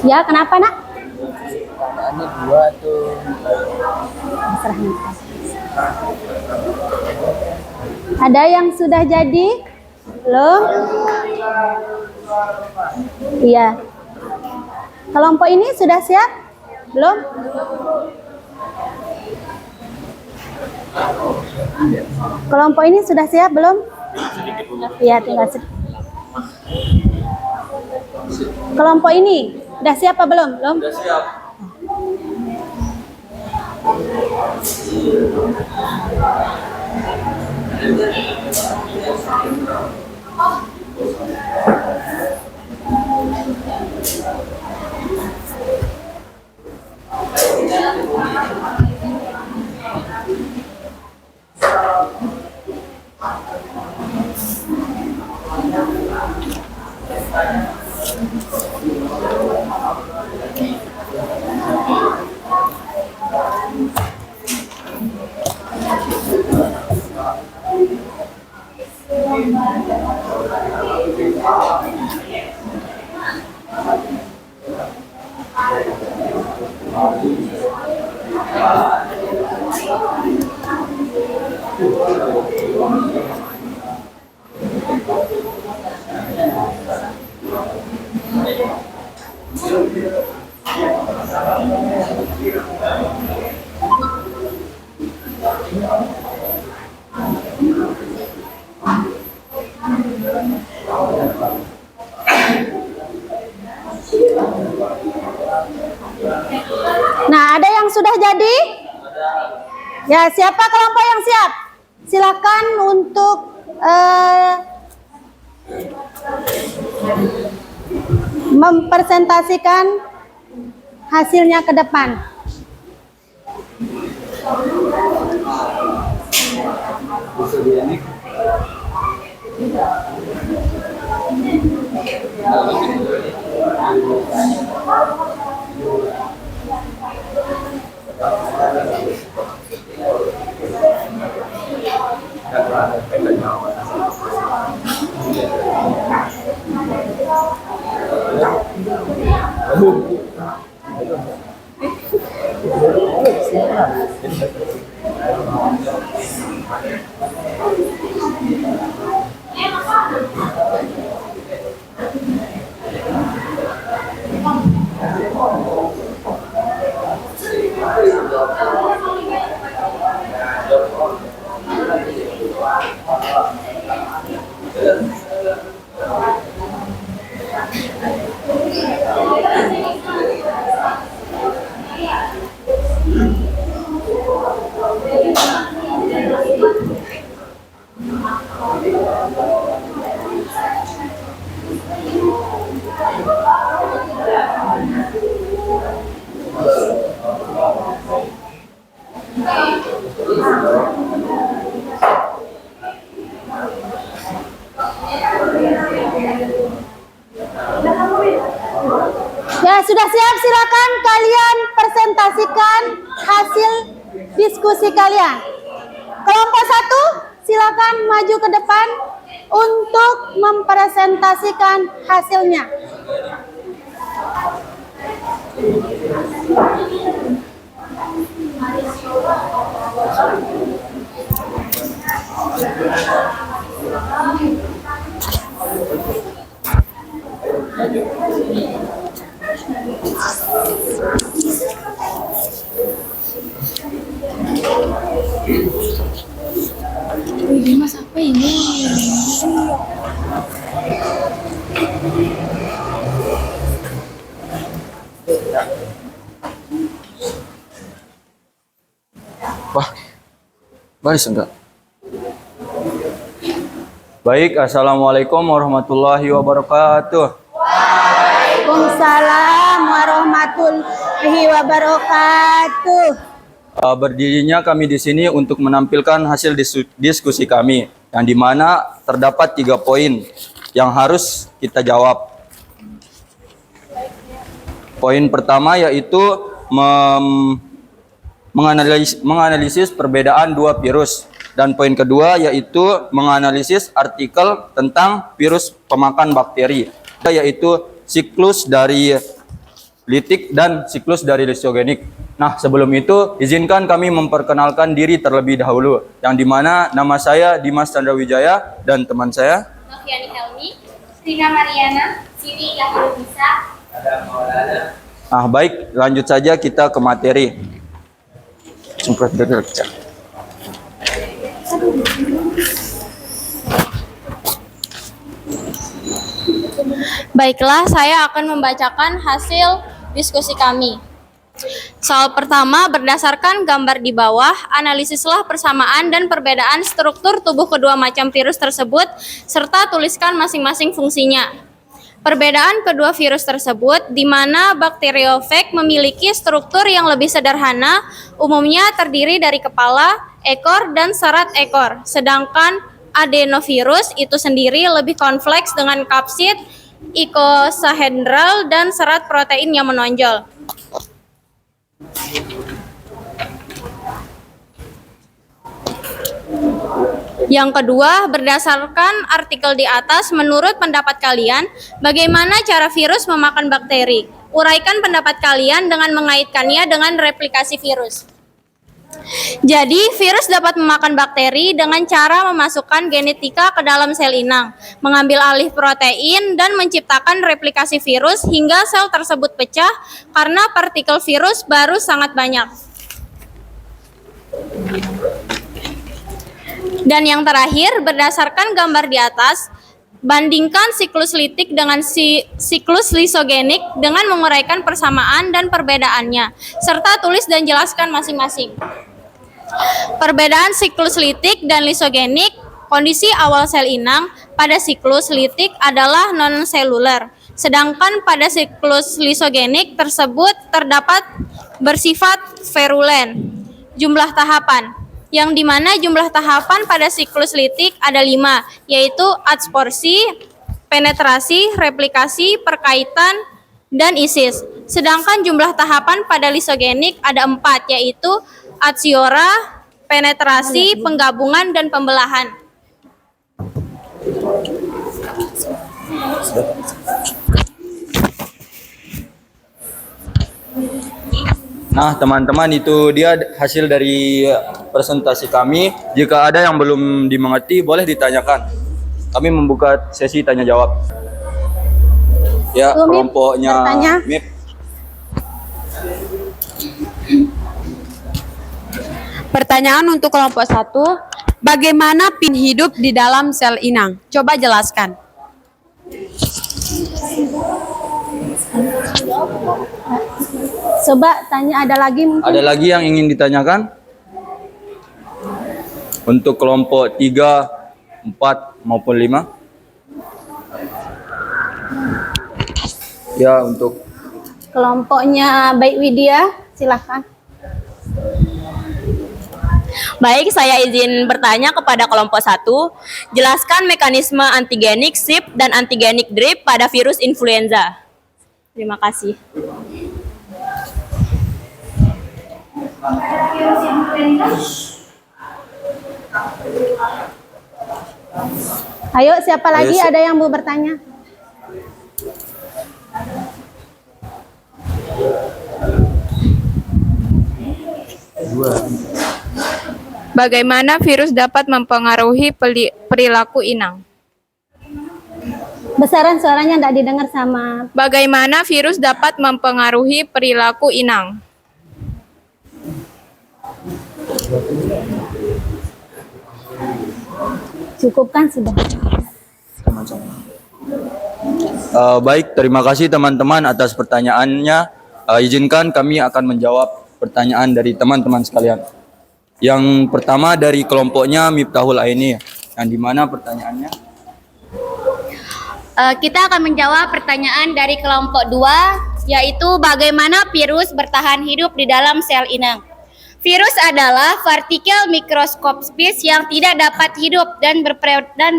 Ya, kenapa nak? Ini dua tuh. Ada yang sudah jadi? Belum? Iya. Kelompok ini sudah siap? Belum? Kelompok ini sudah siap belum? Iya, tinggal sedikit. Kelompok ini sudah siap apa belum? Belum? Sudah siap. Nah, ada yang sudah jadi? Ya, siapa kelompok yang siap? Silakan untuk mempresentasikan hasilnya ke depan. Ya, sudah siap, silakan kalian presentasikan hasil diskusi kalian. Kelompok 1, silakan maju ke depan untuk mempresentasikan hasilnya. Wah, baris enggak? Baik, assalamualaikum warahmatullahi wabarakatuh. Waalaikumsalam warahmatullahi wabarakatuh. Berdirinya kami di sini untuk menampilkan hasil diskusi kami, yang dimana terdapat 3 poin yang harus kita jawab. Poin pertama yaitu menganalisis perbedaan 2 virus. Dan poin kedua yaitu menganalisis artikel tentang virus pemakan bakteri, yaitu siklus dari litik dan siklus dari lisogenik. Nah, sebelum itu izinkan kami memperkenalkan diri terlebih dahulu, yang dimana nama saya Dimas Chandra Wijaya dan teman saya Noviani Helmi, Rina Mariana, Siti Yahya. Nah, baik, lanjut saja kita ke materi. Semprot dulu. Baiklah, saya akan membacakan hasil diskusi kami. Soal pertama, berdasarkan gambar di bawah, analisislah persamaan dan perbedaan struktur tubuh kedua macam virus tersebut, serta tuliskan masing-masing fungsinya. Perbedaan kedua virus tersebut, di mana bakteriofag memiliki struktur yang lebih sederhana, umumnya terdiri dari kepala, ekor, dan serat ekor. Sedangkan adenovirus itu sendiri lebih kompleks dengan kapsid, ikosahedral, dan serat protein yang menonjol. Yang kedua, berdasarkan artikel di atas, menurut pendapat kalian, bagaimana cara virus memakan bakteri? Uraikan pendapat kalian dengan mengaitkannya dengan replikasi virus. Jadi, virus dapat memakan bakteri dengan cara memasukkan genetika ke dalam sel inang, mengambil alih protein, dan menciptakan replikasi virus hingga sel tersebut pecah karena partikel virus baru sangat banyak. Dan yang terakhir, berdasarkan gambar di atas, bandingkan siklus litik dengan siklus lisogenik dengan menguraikan persamaan dan perbedaannya, serta tulis dan jelaskan masing-masing. Perbedaan siklus litik dan lisogenik, kondisi awal sel inang pada siklus litik adalah non-seluler, sedangkan pada siklus lisogenik tersebut terdapat bersifat virulen. Jumlah tahapan, yang dimana jumlah tahapan pada siklus litik ada 5, yaitu adsorpsi, penetrasi, replikasi, perkaitan, dan isis. Sedangkan jumlah tahapan pada lisogenik ada 4, yaitu adsiora, penetrasi, penggabungan, dan pembelahan. Nah, teman-teman, itu dia hasil dari presentasi kami. Jika ada yang belum dimengerti, boleh ditanyakan. Kami membuka sesi tanya jawab. Ya, kelompoknya MIP. Pertanyaan untuk kelompok 1, bagaimana pin hidup di dalam sel inang? Coba jelaskan. Coba tanya, ada lagi mungkin? Ada lagi yang ingin ditanyakan? Untuk kelompok 3, 4, maupun 5? Ya, untuk Kelompoknya Baik Widya, silakan. Baik, saya izin bertanya kepada kelompok 1. Jelaskan mekanisme antigenik SIP dan antigenik DRIP pada virus influenza. Terima kasih. Ayo, siapa lagi ada yang mau bertanya? Bagaimana virus dapat mempengaruhi perilaku inang? Besaran suaranya tidak didengar sama. Bagaimana virus dapat mempengaruhi perilaku inang? Cukupkan sudah. baik, terima kasih teman-teman atas pertanyaannya. Izinkan kami akan menjawab pertanyaan dari teman-teman sekalian. Yang pertama dari kelompoknya Miftahul Aini, yang dimana pertanyaannya? Kita akan menjawab pertanyaan dari kelompok 2, yaitu bagaimana virus bertahan hidup di dalam sel inang. Virus adalah partikel mikroskopis yang tidak dapat hidup dan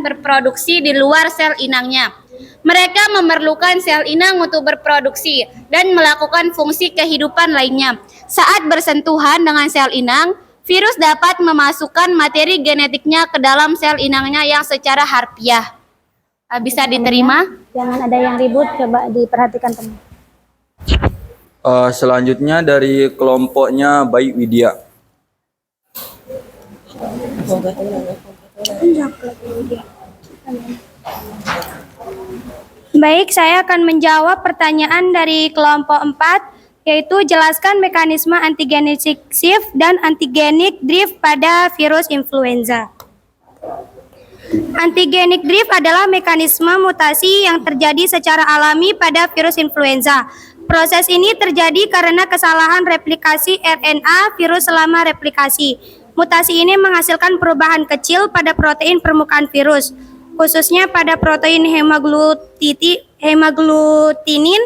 berproduksi di luar sel inangnya. Mereka memerlukan sel inang untuk berproduksi dan melakukan fungsi kehidupan lainnya. Saat bersentuhan dengan sel inang, virus dapat memasukkan materi genetiknya ke dalam sel inangnya yang secara harfiah bisa diterima. Jangan ada yang ribut, coba diperhatikan teman. Selanjutnya dari kelompoknya Baik Widya. Baik, saya akan menjawab pertanyaan dari kelompok 4, yaitu jelaskan mekanisme antigenetic shift dan antigenic drift pada virus influenza. Antigenic drift adalah mekanisme mutasi yang terjadi secara alami pada virus influenza. Proses ini terjadi karena kesalahan replikasi RNA virus selama replikasi. Mutasi ini menghasilkan perubahan kecil pada protein permukaan virus, khususnya pada protein hemaglutinin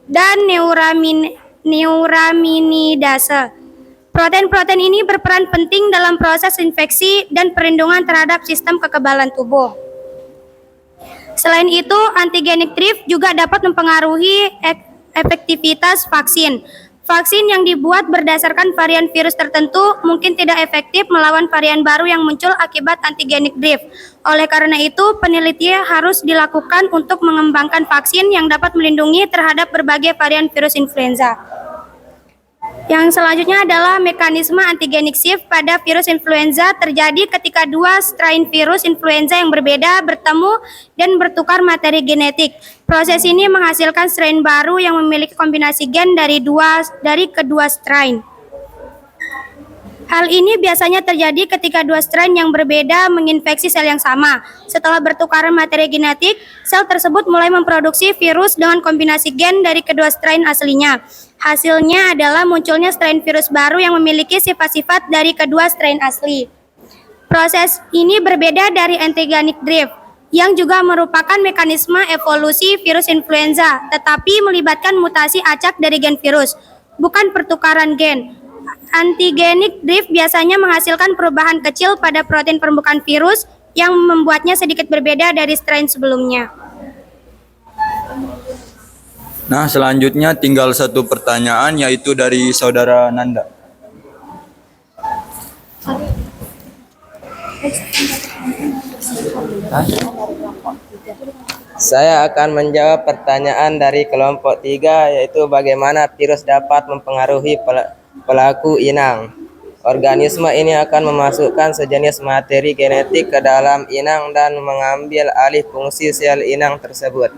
dan neuraminidase. Protein-protein ini berperan penting dalam proses infeksi dan perlindungan terhadap sistem kekebalan tubuh. Selain itu, antigenic drift juga dapat mempengaruhi efektivitas vaksin. Vaksin yang dibuat berdasarkan varian virus tertentu mungkin tidak efektif melawan varian baru yang muncul akibat antigenic drift. Oleh karena itu, penelitian harus dilakukan untuk mengembangkan vaksin yang dapat melindungi terhadap berbagai varian virus influenza. Yang selanjutnya adalah mekanisme antigenic shift pada virus influenza terjadi ketika dua strain virus influenza yang berbeda bertemu dan bertukar materi genetik. Proses ini menghasilkan strain baru yang memiliki kombinasi gen dari kedua strain. Hal ini biasanya terjadi ketika dua strain yang berbeda menginfeksi sel yang sama. Setelah bertukaran materi genetik, sel tersebut mulai memproduksi virus dengan kombinasi gen dari kedua strain aslinya. Hasilnya adalah munculnya strain virus baru yang memiliki sifat-sifat dari kedua strain asli. Proses ini berbeda dari antigenic drift, yang juga merupakan mekanisme evolusi virus influenza, tetapi melibatkan mutasi acak dari gen virus, bukan pertukaran gen. Antigenic drift biasanya menghasilkan perubahan kecil pada protein permukaan virus yang membuatnya sedikit berbeda dari strain sebelumnya. Nah, selanjutnya tinggal satu pertanyaan, yaitu dari saudara Nanda. Saya akan menjawab pertanyaan dari kelompok 3, yaitu bagaimana virus dapat mempengaruhi pelaku inang. Organisme ini akan memasukkan sejenis materi genetik ke dalam inang dan mengambil alih fungsi sel inang tersebut.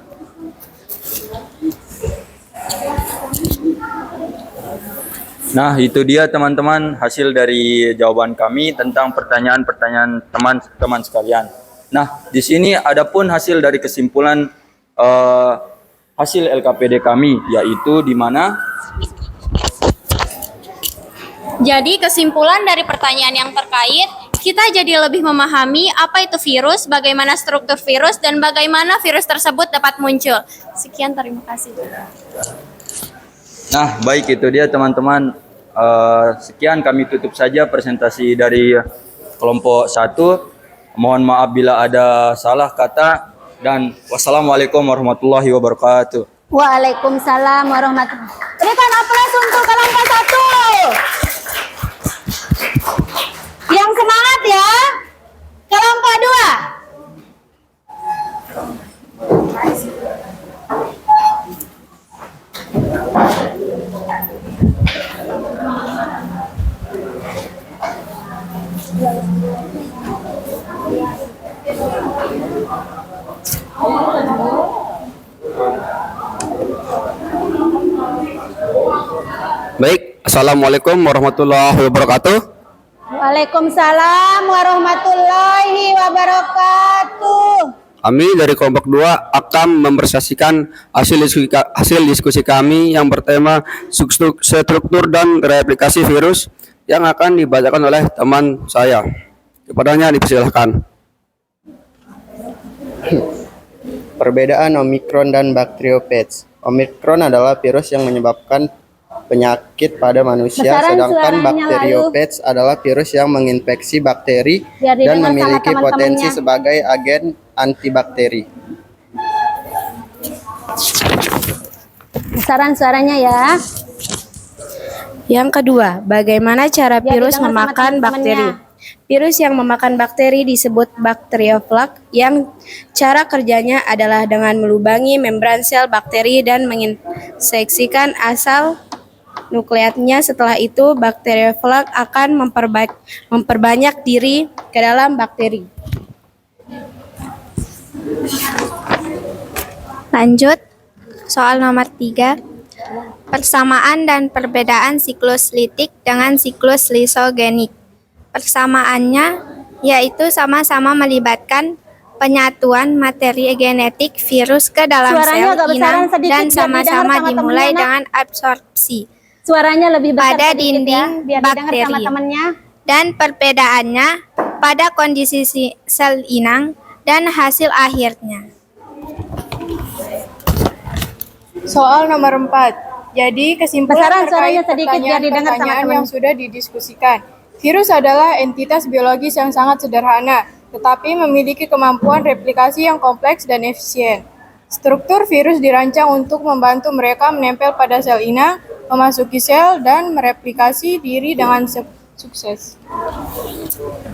Nah, itu dia teman-teman hasil dari jawaban kami tentang pertanyaan-pertanyaan teman-teman sekalian. Nah, di sini ada pun hasil dari kesimpulan hasil LKPD kami, yaitu di mana Jadi kesimpulan dari pertanyaan yang terkait, kita jadi lebih memahami apa itu virus, bagaimana struktur virus, dan bagaimana virus tersebut dapat muncul. Sekian, terima kasih. Nah, baik, itu dia teman-teman. Sekian kami tutup saja presentasi dari kelompok 1. Mohon maaf bila ada salah kata, dan wassalamualaikum warahmatullahi wabarakatuh. Waalaikumsalam warahmatullahi wabarakatuh. Berikan aplaus untuk kelompok 1. Yang semangat ya. Kelompok 2. Baik, assalamualaikum warahmatullahi wabarakatuh. Waalaikumsalam warahmatullahi wabarakatuh. Kami dari kelompok 2 akan mempresentasikan hasil diskusi kami yang bertema struktur dan replikasi virus yang akan dibacakan oleh teman saya. Kepadanya dipersilahkan. Perbedaan Omikron dan Bacteriophage. Omikron adalah virus yang menyebabkan penyakit pada manusia, Besaran sedangkan suaranya Bacteriophage adalah virus yang menginfeksi bakteri Biar dan didengar memiliki sama potensi teman-temannya. sebagai agen antibakteri. Besaran suaranya ya. Yang kedua, bagaimana cara Biar virus didengar sama memakan teman-temannya. bakteri? Virus yang memakan bakteri disebut bakterioplak, yang cara kerjanya adalah dengan melubangi membran sel bakteri dan menginfeksikan asal nukleatnya. Setelah itu, bakterioplak akan memperbanyak diri ke dalam bakteri. Lanjut, soal nomor 3. Persamaan dan perbedaan siklus litik dengan siklus lisogenik. Persamaannya yaitu sama-sama melibatkan penyatuan materi genetik virus ke dalam Suaranya sel agak besaran inang sedikit, dan biar didengar sama-sama sama dimulai temennya, dengan absorpsi Suaranya lebih besar pada sedikit dinding ya, biar didengar sama bakteri. temannya. Dan perbedaannya pada kondisi sel inang dan hasil akhirnya. Soal nomor 4. Jadi Besaran kesimpulan suaranya terkait sedikit biar didengar sama pertanyaan-pertanyaan teman. yang sudah didiskusikan. Virus adalah entitas biologis yang sangat sederhana, tetapi memiliki kemampuan replikasi yang kompleks dan efisien. Struktur virus dirancang untuk membantu mereka menempel pada sel inang, memasuki sel, dan mereplikasi diri dengan sukses.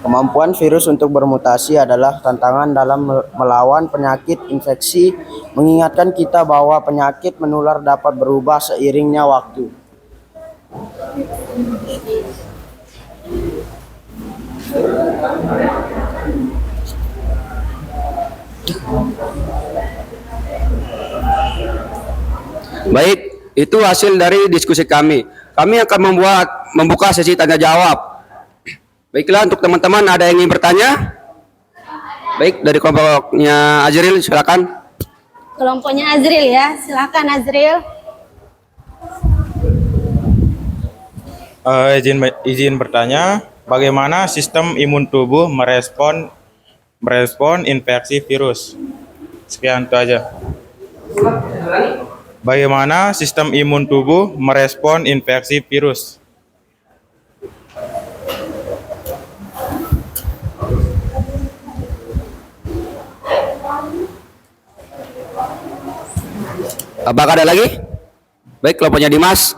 Kemampuan virus untuk bermutasi adalah tantangan dalam melawan penyakit infeksi, mengingatkan kita bahwa penyakit menular dapat berubah seiringnya waktu. Baik, itu hasil dari diskusi kami. Kami akan membuka sesi tanya jawab. Baiklah, untuk teman-teman ada yang ingin bertanya? Baik, dari kelompoknya Azril silakan. Kelompoknya Azril ya, silakan Azril. Izin bertanya, bagaimana sistem imun tubuh merespon infeksi virus? Sekian itu aja. Bagaimana sistem imun tubuh merespon infeksi virus? Apakah ada lagi? Baik, kelompoknya Dimas.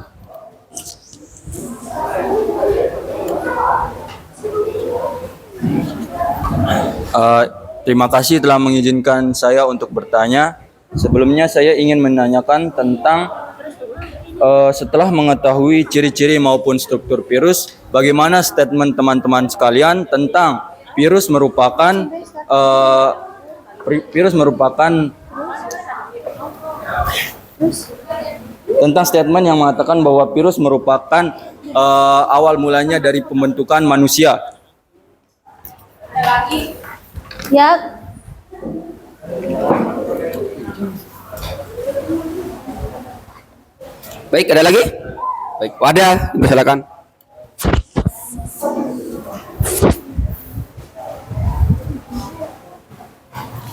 Terima kasih telah mengizinkan saya untuk bertanya. Sebelumnya saya ingin menanyakan tentang setelah mengetahui ciri-ciri maupun struktur virus, bagaimana statement teman-teman sekalian tentang virus merupakan tentang statement yang mengatakan bahwa virus merupakan awal mulanya dari pembentukan manusia. Ya. Baik, ada lagi? Baik, ada, silakan.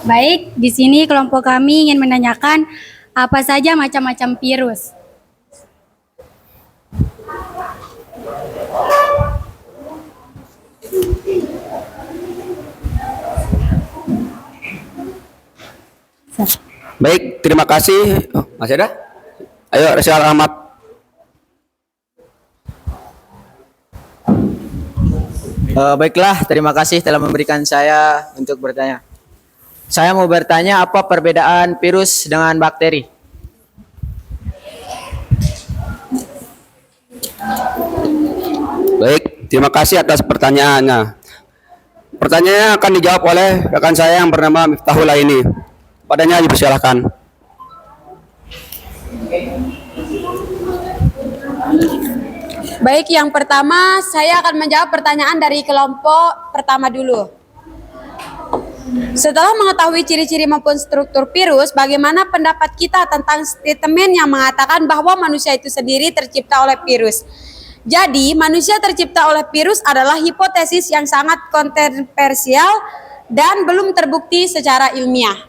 Baik, di sini kelompok kami ingin menanyakan apa saja macam-macam virus. Baik, terima kasih. Oh, masih ada? Ayo, Rizal Ahmad. Baiklah, terima kasih telah memberikan saya untuk bertanya. Saya mau bertanya apa perbedaan virus dengan bakteri? Baik, terima kasih atas pertanyaannya. Pertanyaannya akan dijawab oleh rekan saya yang bernama Miftahul Aini. Padanya dipersilakan. Baik, yang pertama saya akan menjawab pertanyaan dari kelompok pertama dulu. Setelah mengetahui ciri-ciri maupun struktur virus, bagaimana pendapat kita tentang statement yang mengatakan bahwa manusia itu sendiri tercipta oleh virus? Jadi, manusia tercipta oleh virus adalah hipotesis yang sangat kontroversial dan belum terbukti secara ilmiah.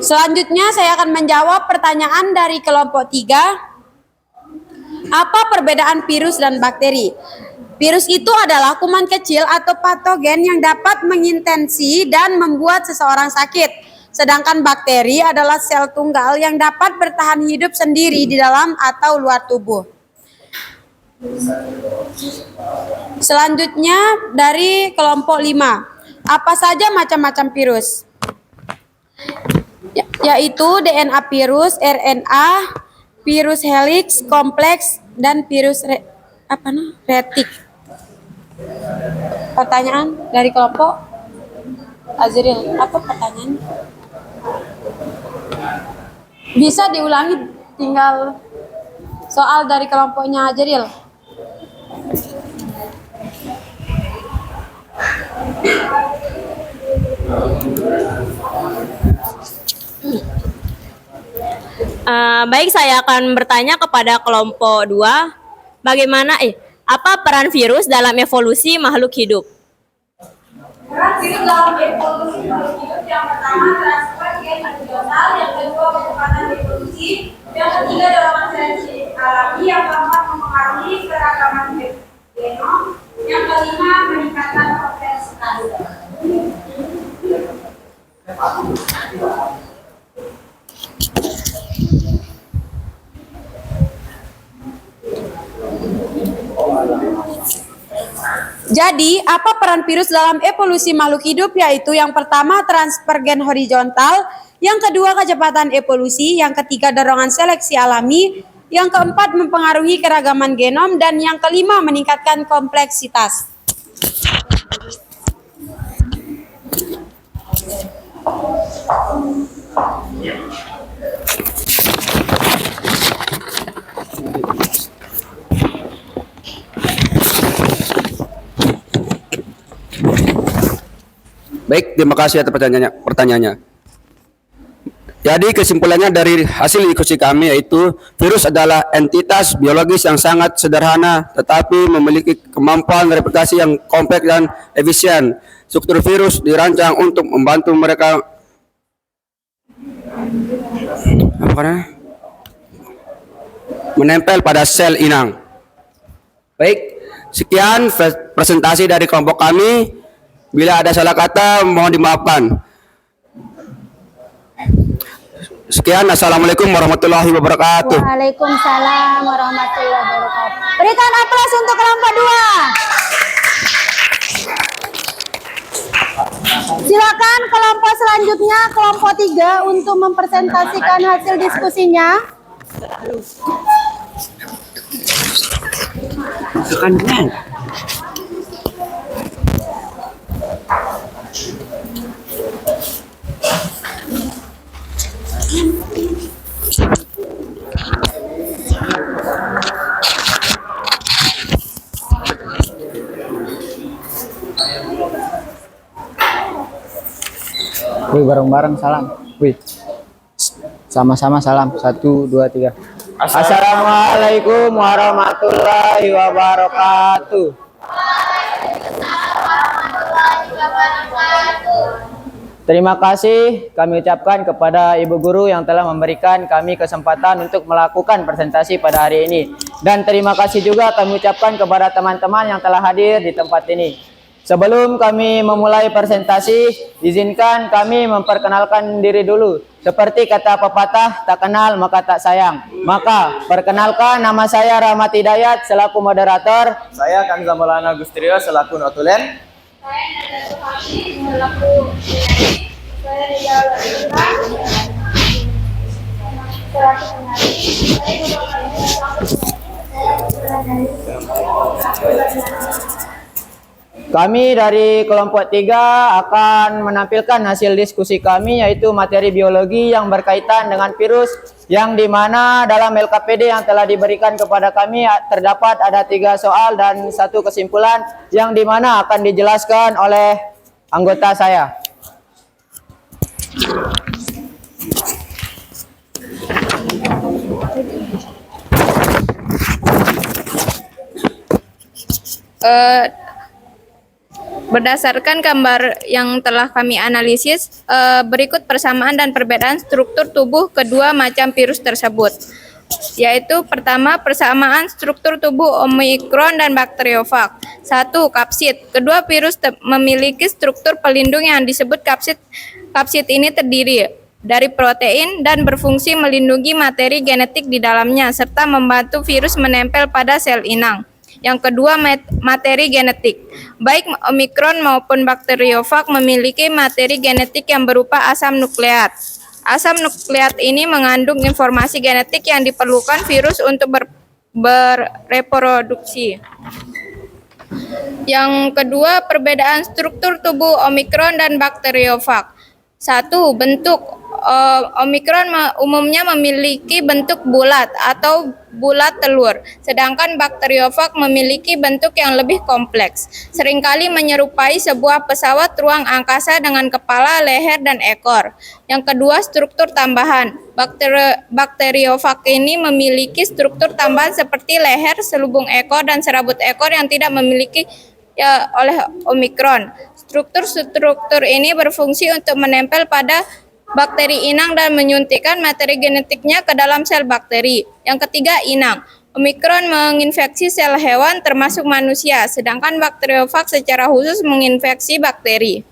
Selanjutnya, saya akan menjawab pertanyaan dari kelompok 3. Apa perbedaan virus dan bakteri? Virus itu adalah kuman kecil atau patogen yang dapat menginfeksi dan membuat seseorang sakit. Sedangkan bakteri adalah sel tunggal yang dapat bertahan hidup sendiri di dalam atau luar tubuh. Selanjutnya dari kelompok 5. Apa saja macam-macam virus? Yaitu DNA virus, RNA, virus helix, kompleks, dan virus retik. Pertanyaan dari kelompok Azril, apa pertanyaan? Bisa diulangi, tinggal soal dari kelompoknya Azril. Baik, saya akan bertanya kepada kelompok 2. Apa peran virus dalam evolusi makhluk hidup? Peran virus dalam evolusi makhluk hidup yang pertama transfer gen horizontal, yang kedua kecepatan evolusi, yang ketiga dorongan seleksi alami, yang keempat mempengaruhi keragaman genom, yang kelima meningkatkan kompleksitas. Jadi, apa peran virus dalam evolusi makhluk hidup? Yaitu yang pertama transfer gen horizontal, yang kedua kecepatan evolusi, yang ketiga dorongan seleksi alami, yang keempat mempengaruhi keragaman genom, dan yang kelima meningkatkan kompleksitas. Baik, terima kasih atas pertanyaannya. Jadi kesimpulannya dari hasil diskusi kami yaitu virus adalah entitas biologis yang sangat sederhana tetapi memiliki kemampuan replikasi yang kompleks dan efisien. Struktur virus dirancang untuk membantu mereka menempel pada sel inang. Baik, sekian presentasi dari kelompok kami. Bila ada salah kata, mohon dimaafkan. Sekian, assalamualaikum warahmatullahi wabarakatuh. Waalaikumsalam warahmatullahi wabarakatuh. Berikan aplaus untuk kelompok 2. Silakan kelompok selanjutnya, kelompok 3 untuk mempresentasikan hasil diskusinya. Wih, bareng-bareng salam. Wih, sama-sama salam. 1, 2, 3. Assalamualaikum warahmatullahi wabarakatuh. Terima kasih kami ucapkan kepada Ibu Guru yang telah memberikan kami kesempatan untuk melakukan presentasi pada hari ini. Dan terima kasih juga kami ucapkan kepada teman-teman yang telah hadir di tempat ini. Sebelum kami memulai presentasi, izinkan kami memperkenalkan diri dulu. Seperti kata pepatah, tak kenal maka tak sayang. Maka, perkenalkan, nama saya Rahmat Hidayat selaku moderator. Saya Kanza Maulana Agustrio selaku notulen. Kami dari kelompok 3 akan menampilkan hasil diskusi kami yaitu materi biologi yang berkaitan dengan virus yang dimana dalam LKPD yang telah diberikan kepada kami terdapat ada 3 soal dan 1 kesimpulan yang dimana akan dijelaskan oleh anggota saya. Berdasarkan gambar yang telah kami analisis, berikut persamaan dan perbedaan struktur tubuh kedua macam virus tersebut. Yaitu pertama, persamaan struktur tubuh Omikron dan bakteriofag. 1. Kapsid. Kedua virus memiliki struktur pelindung yang disebut kapsid. Kapsid ini terdiri dari protein dan berfungsi melindungi materi genetik di dalamnya serta membantu virus menempel pada sel inang. Yang kedua, materi genetik. Baik Omikron maupun bakteriofag memiliki materi genetik yang berupa asam nukleat. Asam nukleat ini mengandung informasi genetik yang diperlukan virus untuk bereproduksi. Yang kedua, perbedaan struktur tubuh Omikron dan bakteriofag. 1. Bentuk. Omikron umumnya memiliki bentuk bulat atau bulat telur, sedangkan bakteriofag memiliki bentuk yang lebih kompleks, seringkali menyerupai sebuah pesawat ruang angkasa dengan kepala, leher, dan ekor. Yang kedua, struktur tambahan. Bakteriofag ini memiliki struktur tambahan seperti leher, selubung ekor, dan serabut ekor yang tidak memiliki oleh Omikron. Struktur ini berfungsi untuk menempel pada bakteri inang dan menyuntikkan materi genetiknya ke dalam sel bakteri. Yang ketiga, inang. Omikron menginfeksi sel hewan termasuk manusia, sedangkan bakteriofag secara khusus menginfeksi bakteri.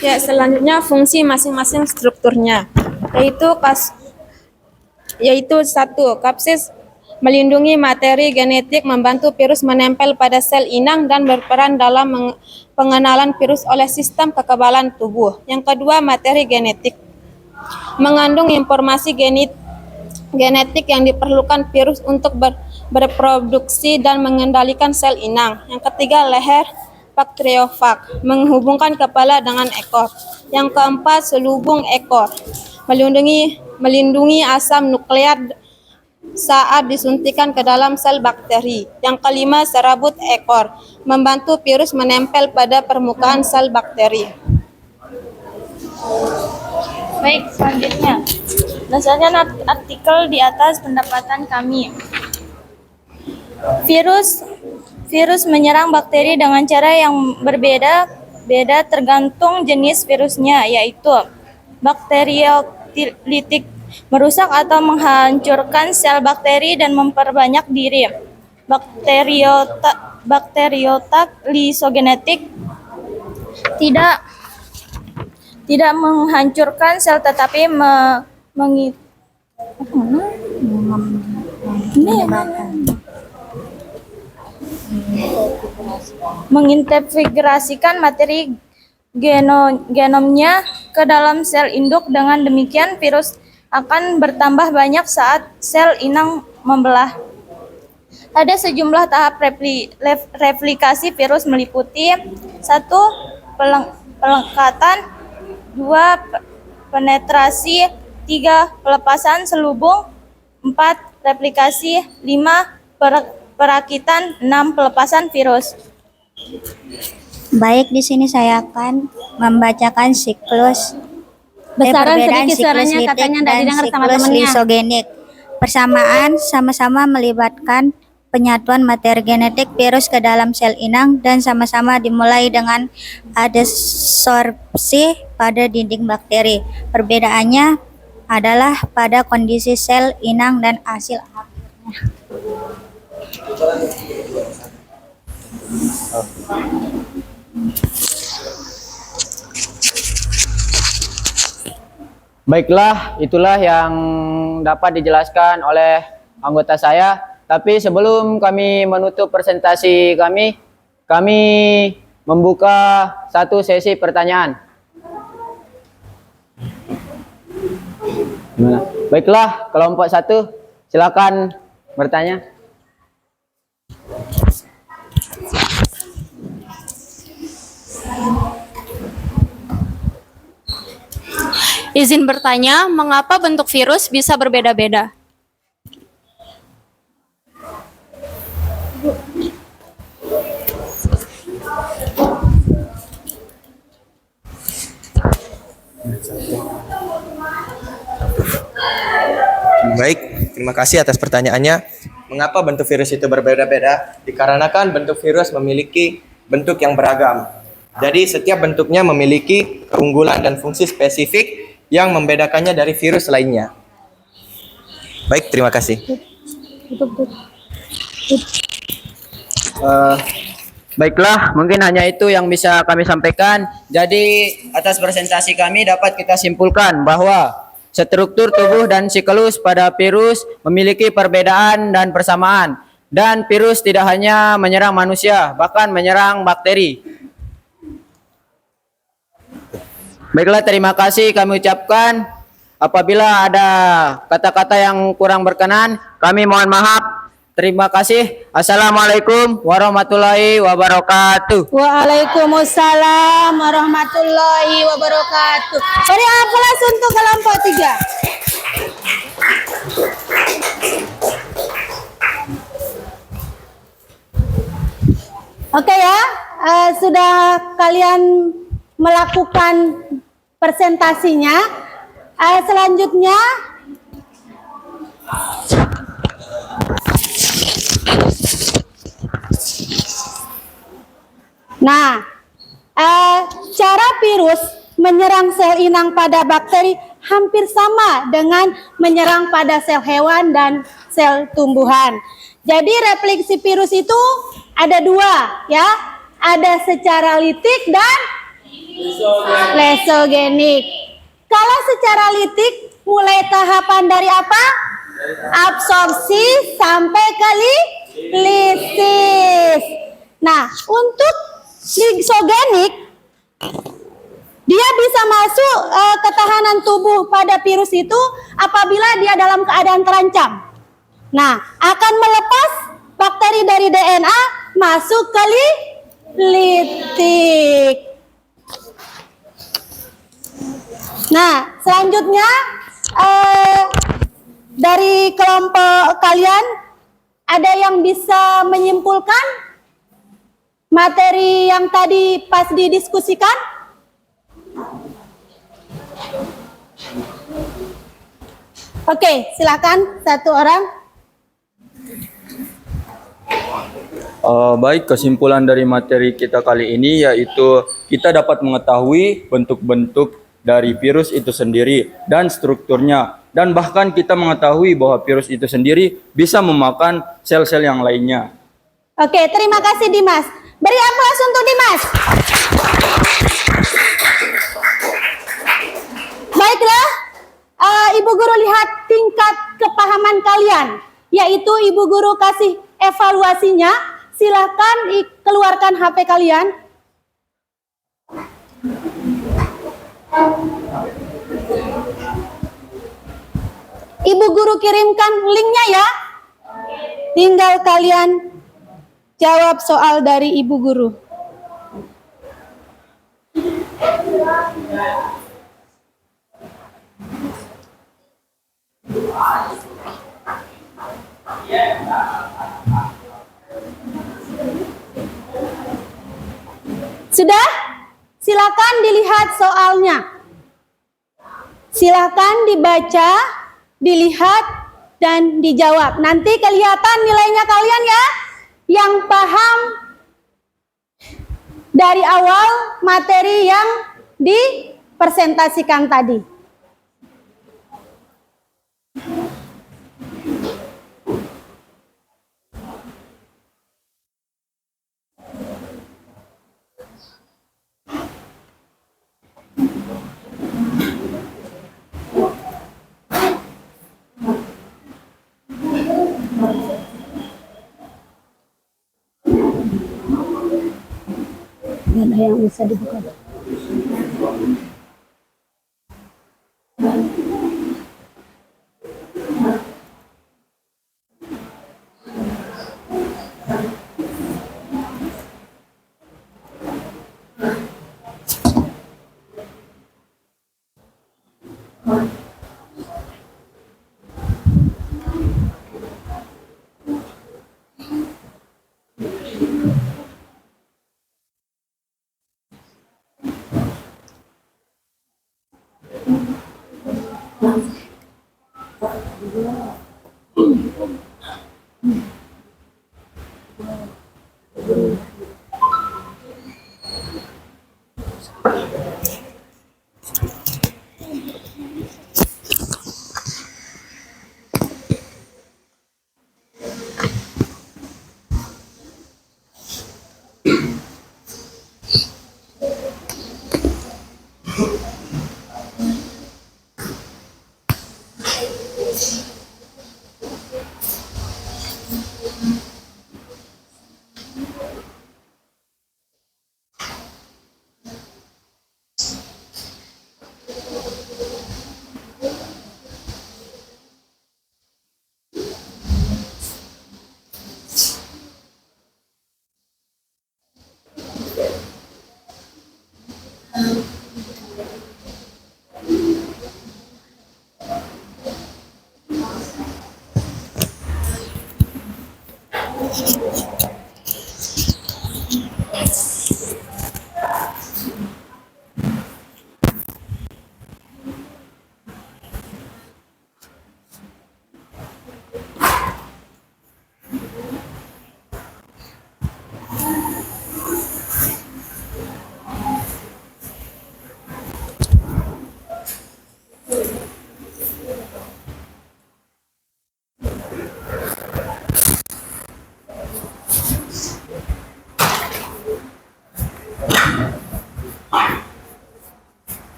Ya, selanjutnya fungsi masing-masing strukturnya, yaitu 1. Kapsid melindungi materi genetik, membantu virus menempel pada sel inang dan berperan dalam pengenalan virus oleh sistem kekebalan tubuh. Yang kedua, materi genetik. Mengandung informasi genetik yang diperlukan virus untuk berreproduksi dan mengendalikan sel inang. Yang ketiga, leher bakteriofag, menghubungkan kepala dengan ekor. Yang keempat, selubung ekor, melindungi asam nukleat saat disuntikan ke dalam sel bakteri. Yang kelima, serabut ekor, membantu virus menempel pada permukaan sel bakteri. Baik, selanjutnya. Berdasarkan artikel di atas pendapatan kami, virus menyerang bakteri dengan cara yang berbeda tergantung jenis virusnya, yaitu bakteriolitik, merusak atau menghancurkan sel bakteri dan memperbanyak diri. Bakteriotag lisogenetik tidak menghancurkan sel tetapi mengintegrasikan materi genomnya ke dalam sel induk. Dengan demikian, virus akan bertambah banyak saat sel inang membelah. Ada sejumlah tahap replikasi virus meliputi 1. Pelekatan, 2. Penetrasi, 3. Pelepasan selubung, 4. Replikasi, 5. Perakitan, 6. Pelepasan virus. Baik, di sini saya akan membacakan siklus Besaran perbedaan sedikit siklus suaranya, litik katanya nggak dan didengar sama siklus temennya. lisogenik. Persamaan sama-sama melibatkan penyatuan materi genetik virus ke dalam sel inang dan sama-sama dimulai dengan adsorpsi pada dinding bakteri. Perbedaannya adalah pada kondisi sel inang dan hasil akhirnya. Baiklah, itulah yang dapat dijelaskan oleh anggota saya. Tapi sebelum kami menutup presentasi kami membuka satu sesi pertanyaan. Baiklah, kelompok 1, silakan bertanya. Izin bertanya, mengapa bentuk virus bisa berbeda-beda? Baik, terima kasih atas pertanyaannya. mengapa bentuk virus itu berbeda-beda? Dikarenakan bentuk virus memiliki bentuk yang beragam. Jadi setiap bentuknya memiliki keunggulan dan fungsi spesifik yang membedakannya dari virus lainnya. Baik, terima kasih. Baiklah, mungkin hanya itu yang bisa kami sampaikan. Jadi atas presentasi kami dapat kita simpulkan bahwa struktur tubuh dan siklus pada virus memiliki perbedaan dan persamaan. Dan virus tidak hanya menyerang manusia, bahkan menyerang bakteri. Baiklah, terima kasih kami ucapkan. Apabila ada kata-kata yang kurang berkenan, kami mohon maaf. Terima kasih. Assalamualaikum warahmatullahi wabarakatuh. Waalaikumsalam warahmatullahi wabarakatuh. Beri aplaus untuk kelompok 3. Oke ya, sudah kalian melakukan presentasinya. Selanjutnya cara virus menyerang sel inang pada bakteri hampir sama dengan menyerang pada sel hewan dan sel tumbuhan. Jadi replikasi virus itu ada dua ya, ada secara litik dan lesogenik. Kalau secara litik mulai tahapan dari apa? Absorpsi sampai ke lisis. Nah, untuk lisogenik dia bisa masuk ketahanan tubuh pada virus itu apabila dia dalam keadaan terancam. Nah, akan melepas bakteri dari DNA masuk ke litik. Nah, selanjutnya dari kelompok kalian ada yang bisa menyimpulkan materi yang tadi pas didiskusikan? Oke, silakan satu orang. Baik, kesimpulan dari materi kita kali ini yaitu kita dapat mengetahui bentuk-bentuk dari virus itu sendiri dan strukturnya, dan bahkan kita mengetahui bahwa virus itu sendiri bisa memakan sel-sel yang lainnya. Oke, terima kasih Dimas. Beri aplaus untuk Dimas. Baiklah, Ibu Guru lihat tingkat kepahaman kalian, yaitu Ibu Guru kasih evaluasinya. Silakan keluarkan HP kalian. Ibu Guru kirimkan linknya ya. Tinggal kalian jawab soal dari Ibu Guru. Sudah? Silakan dilihat soalnya. Silakan dibaca, dilihat, dan dijawab. Nanti kelihatan nilainya kalian ya. Yang paham dari awal materi yang dipresentasikan tadi. Dan ada yang bisa dibuka.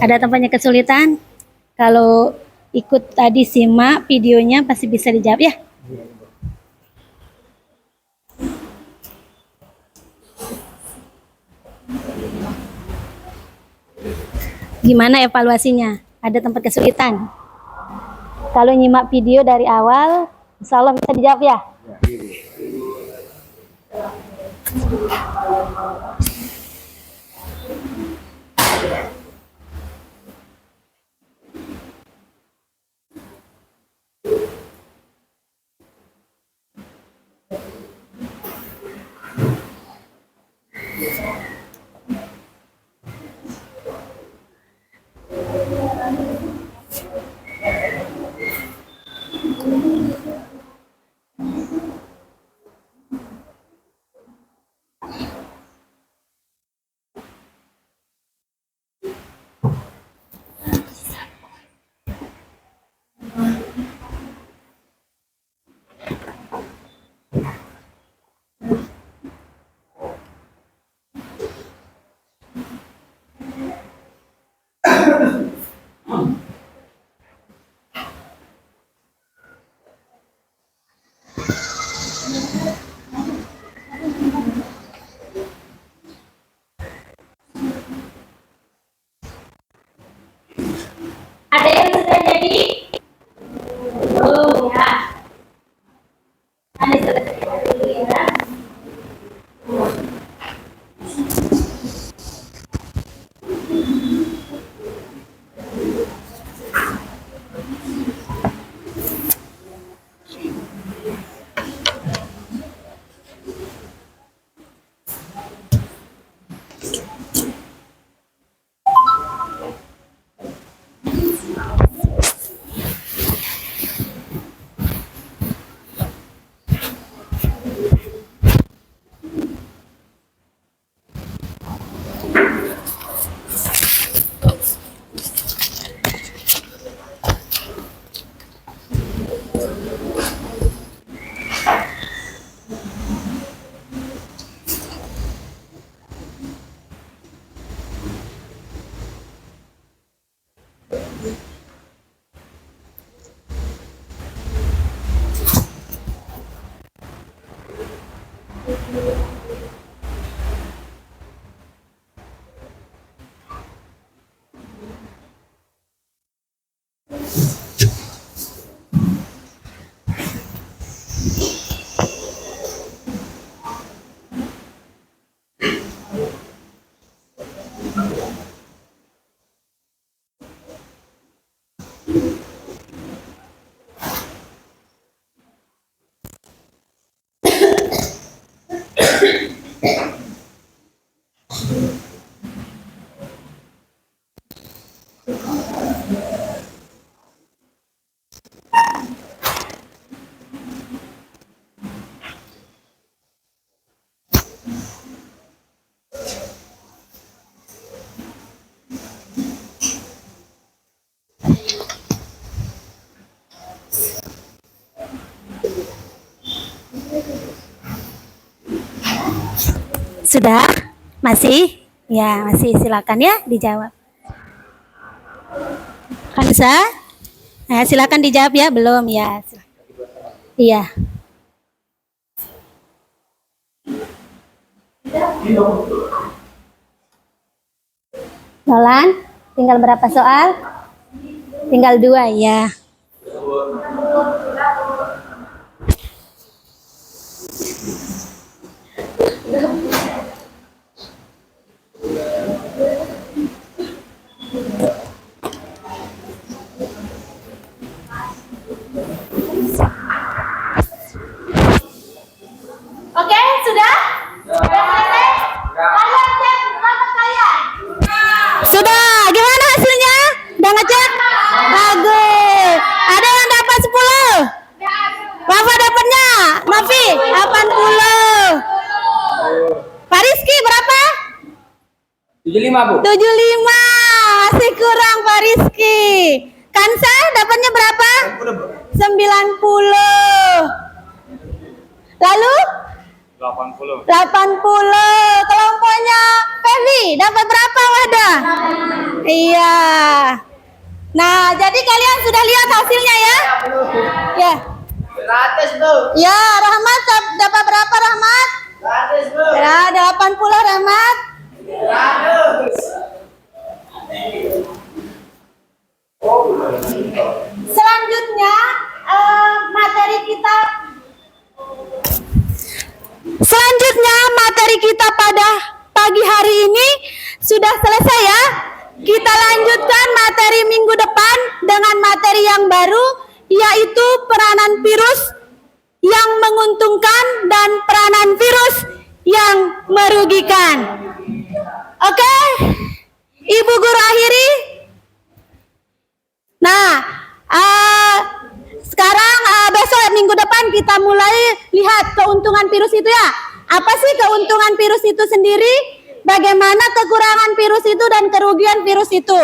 Ada tempatnya kesulitan? Kalau ikut tadi simak videonya pasti bisa dijawab ya. Gimana evaluasinya? Ada tempat kesulitan? Kalau nyimak video dari awal, insya Allah bisa dijawab ya. Ada yang sudah jadi? Belum ya. Ada sudah jadi ya. Sudah? Masih? Ya, masih. Silakan ya dijawab. Kansa? Nah, silakan dijawab ya. Belum ya. Iya. Nolan, tinggal berapa soal? Tinggal 2 ya. Oke, sudah? Sudah selesai? Kalian cek rapot kalian. Sudah, gimana hasilnya? Udah ngecek? Bagus. Ada yang dapat 10? Wafa dapatnya? Novi, 80. Pak Rizky berapa? 75, Bu. 75. Masih kurang Pak Rizky. Kansa dapatnya berapa? 90. Lalu? 80. Kelompoknya Feby dapat berapa Wahda? Iya. Nah, jadi kalian sudah lihat hasilnya ya? Ya. 100, Bu. Ya, Rahmat dapat berapa Rahmat? 100, Bu. Ya, 80 Rahmat. 100. Selanjutnya materi kita pada pagi hari ini sudah selesai ya. Kita lanjutkan materi minggu depan dengan materi yang baru, yaitu peranan virus yang menguntungkan dan peranan virus yang merugikan. Oke, Ibu Guru akhiri. Nah, sekarang besok minggu depan kita mulai lihat keuntungan virus itu ya. Apa sih keuntungan virus itu sendiri? Bagaimana kekurangan virus itu dan kerugian virus itu?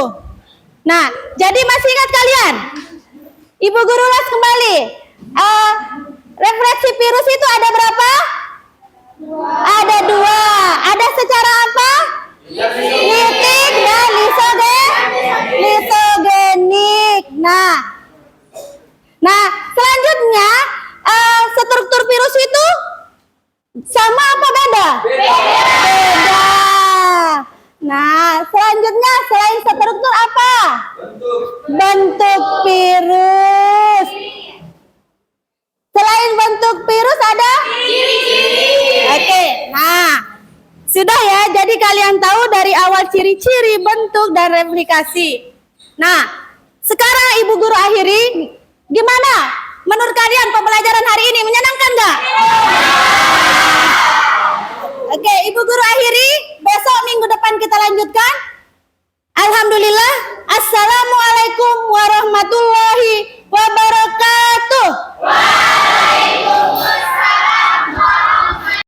Nah, jadi masih ingat kalian? Ibu Guru ulas kembali. Refleksi virus itu ada berapa? Ada 2. Ada secara apa? Litik dan lisogenik. Nah, selanjutnya struktur virus itu sama apa beda? Beda. Nah, selanjutnya selain struktur apa? Bentuk virus. Selain bentuk virus ada? Oke, nah sudah ya. Jadi kalian tahu dari awal ciri-ciri, bentuk, dan replikasi. Nah, sekarang Ibu Guru akhiri. Gimana? Menurut kalian pembelajaran hari ini menyenangkan nggak?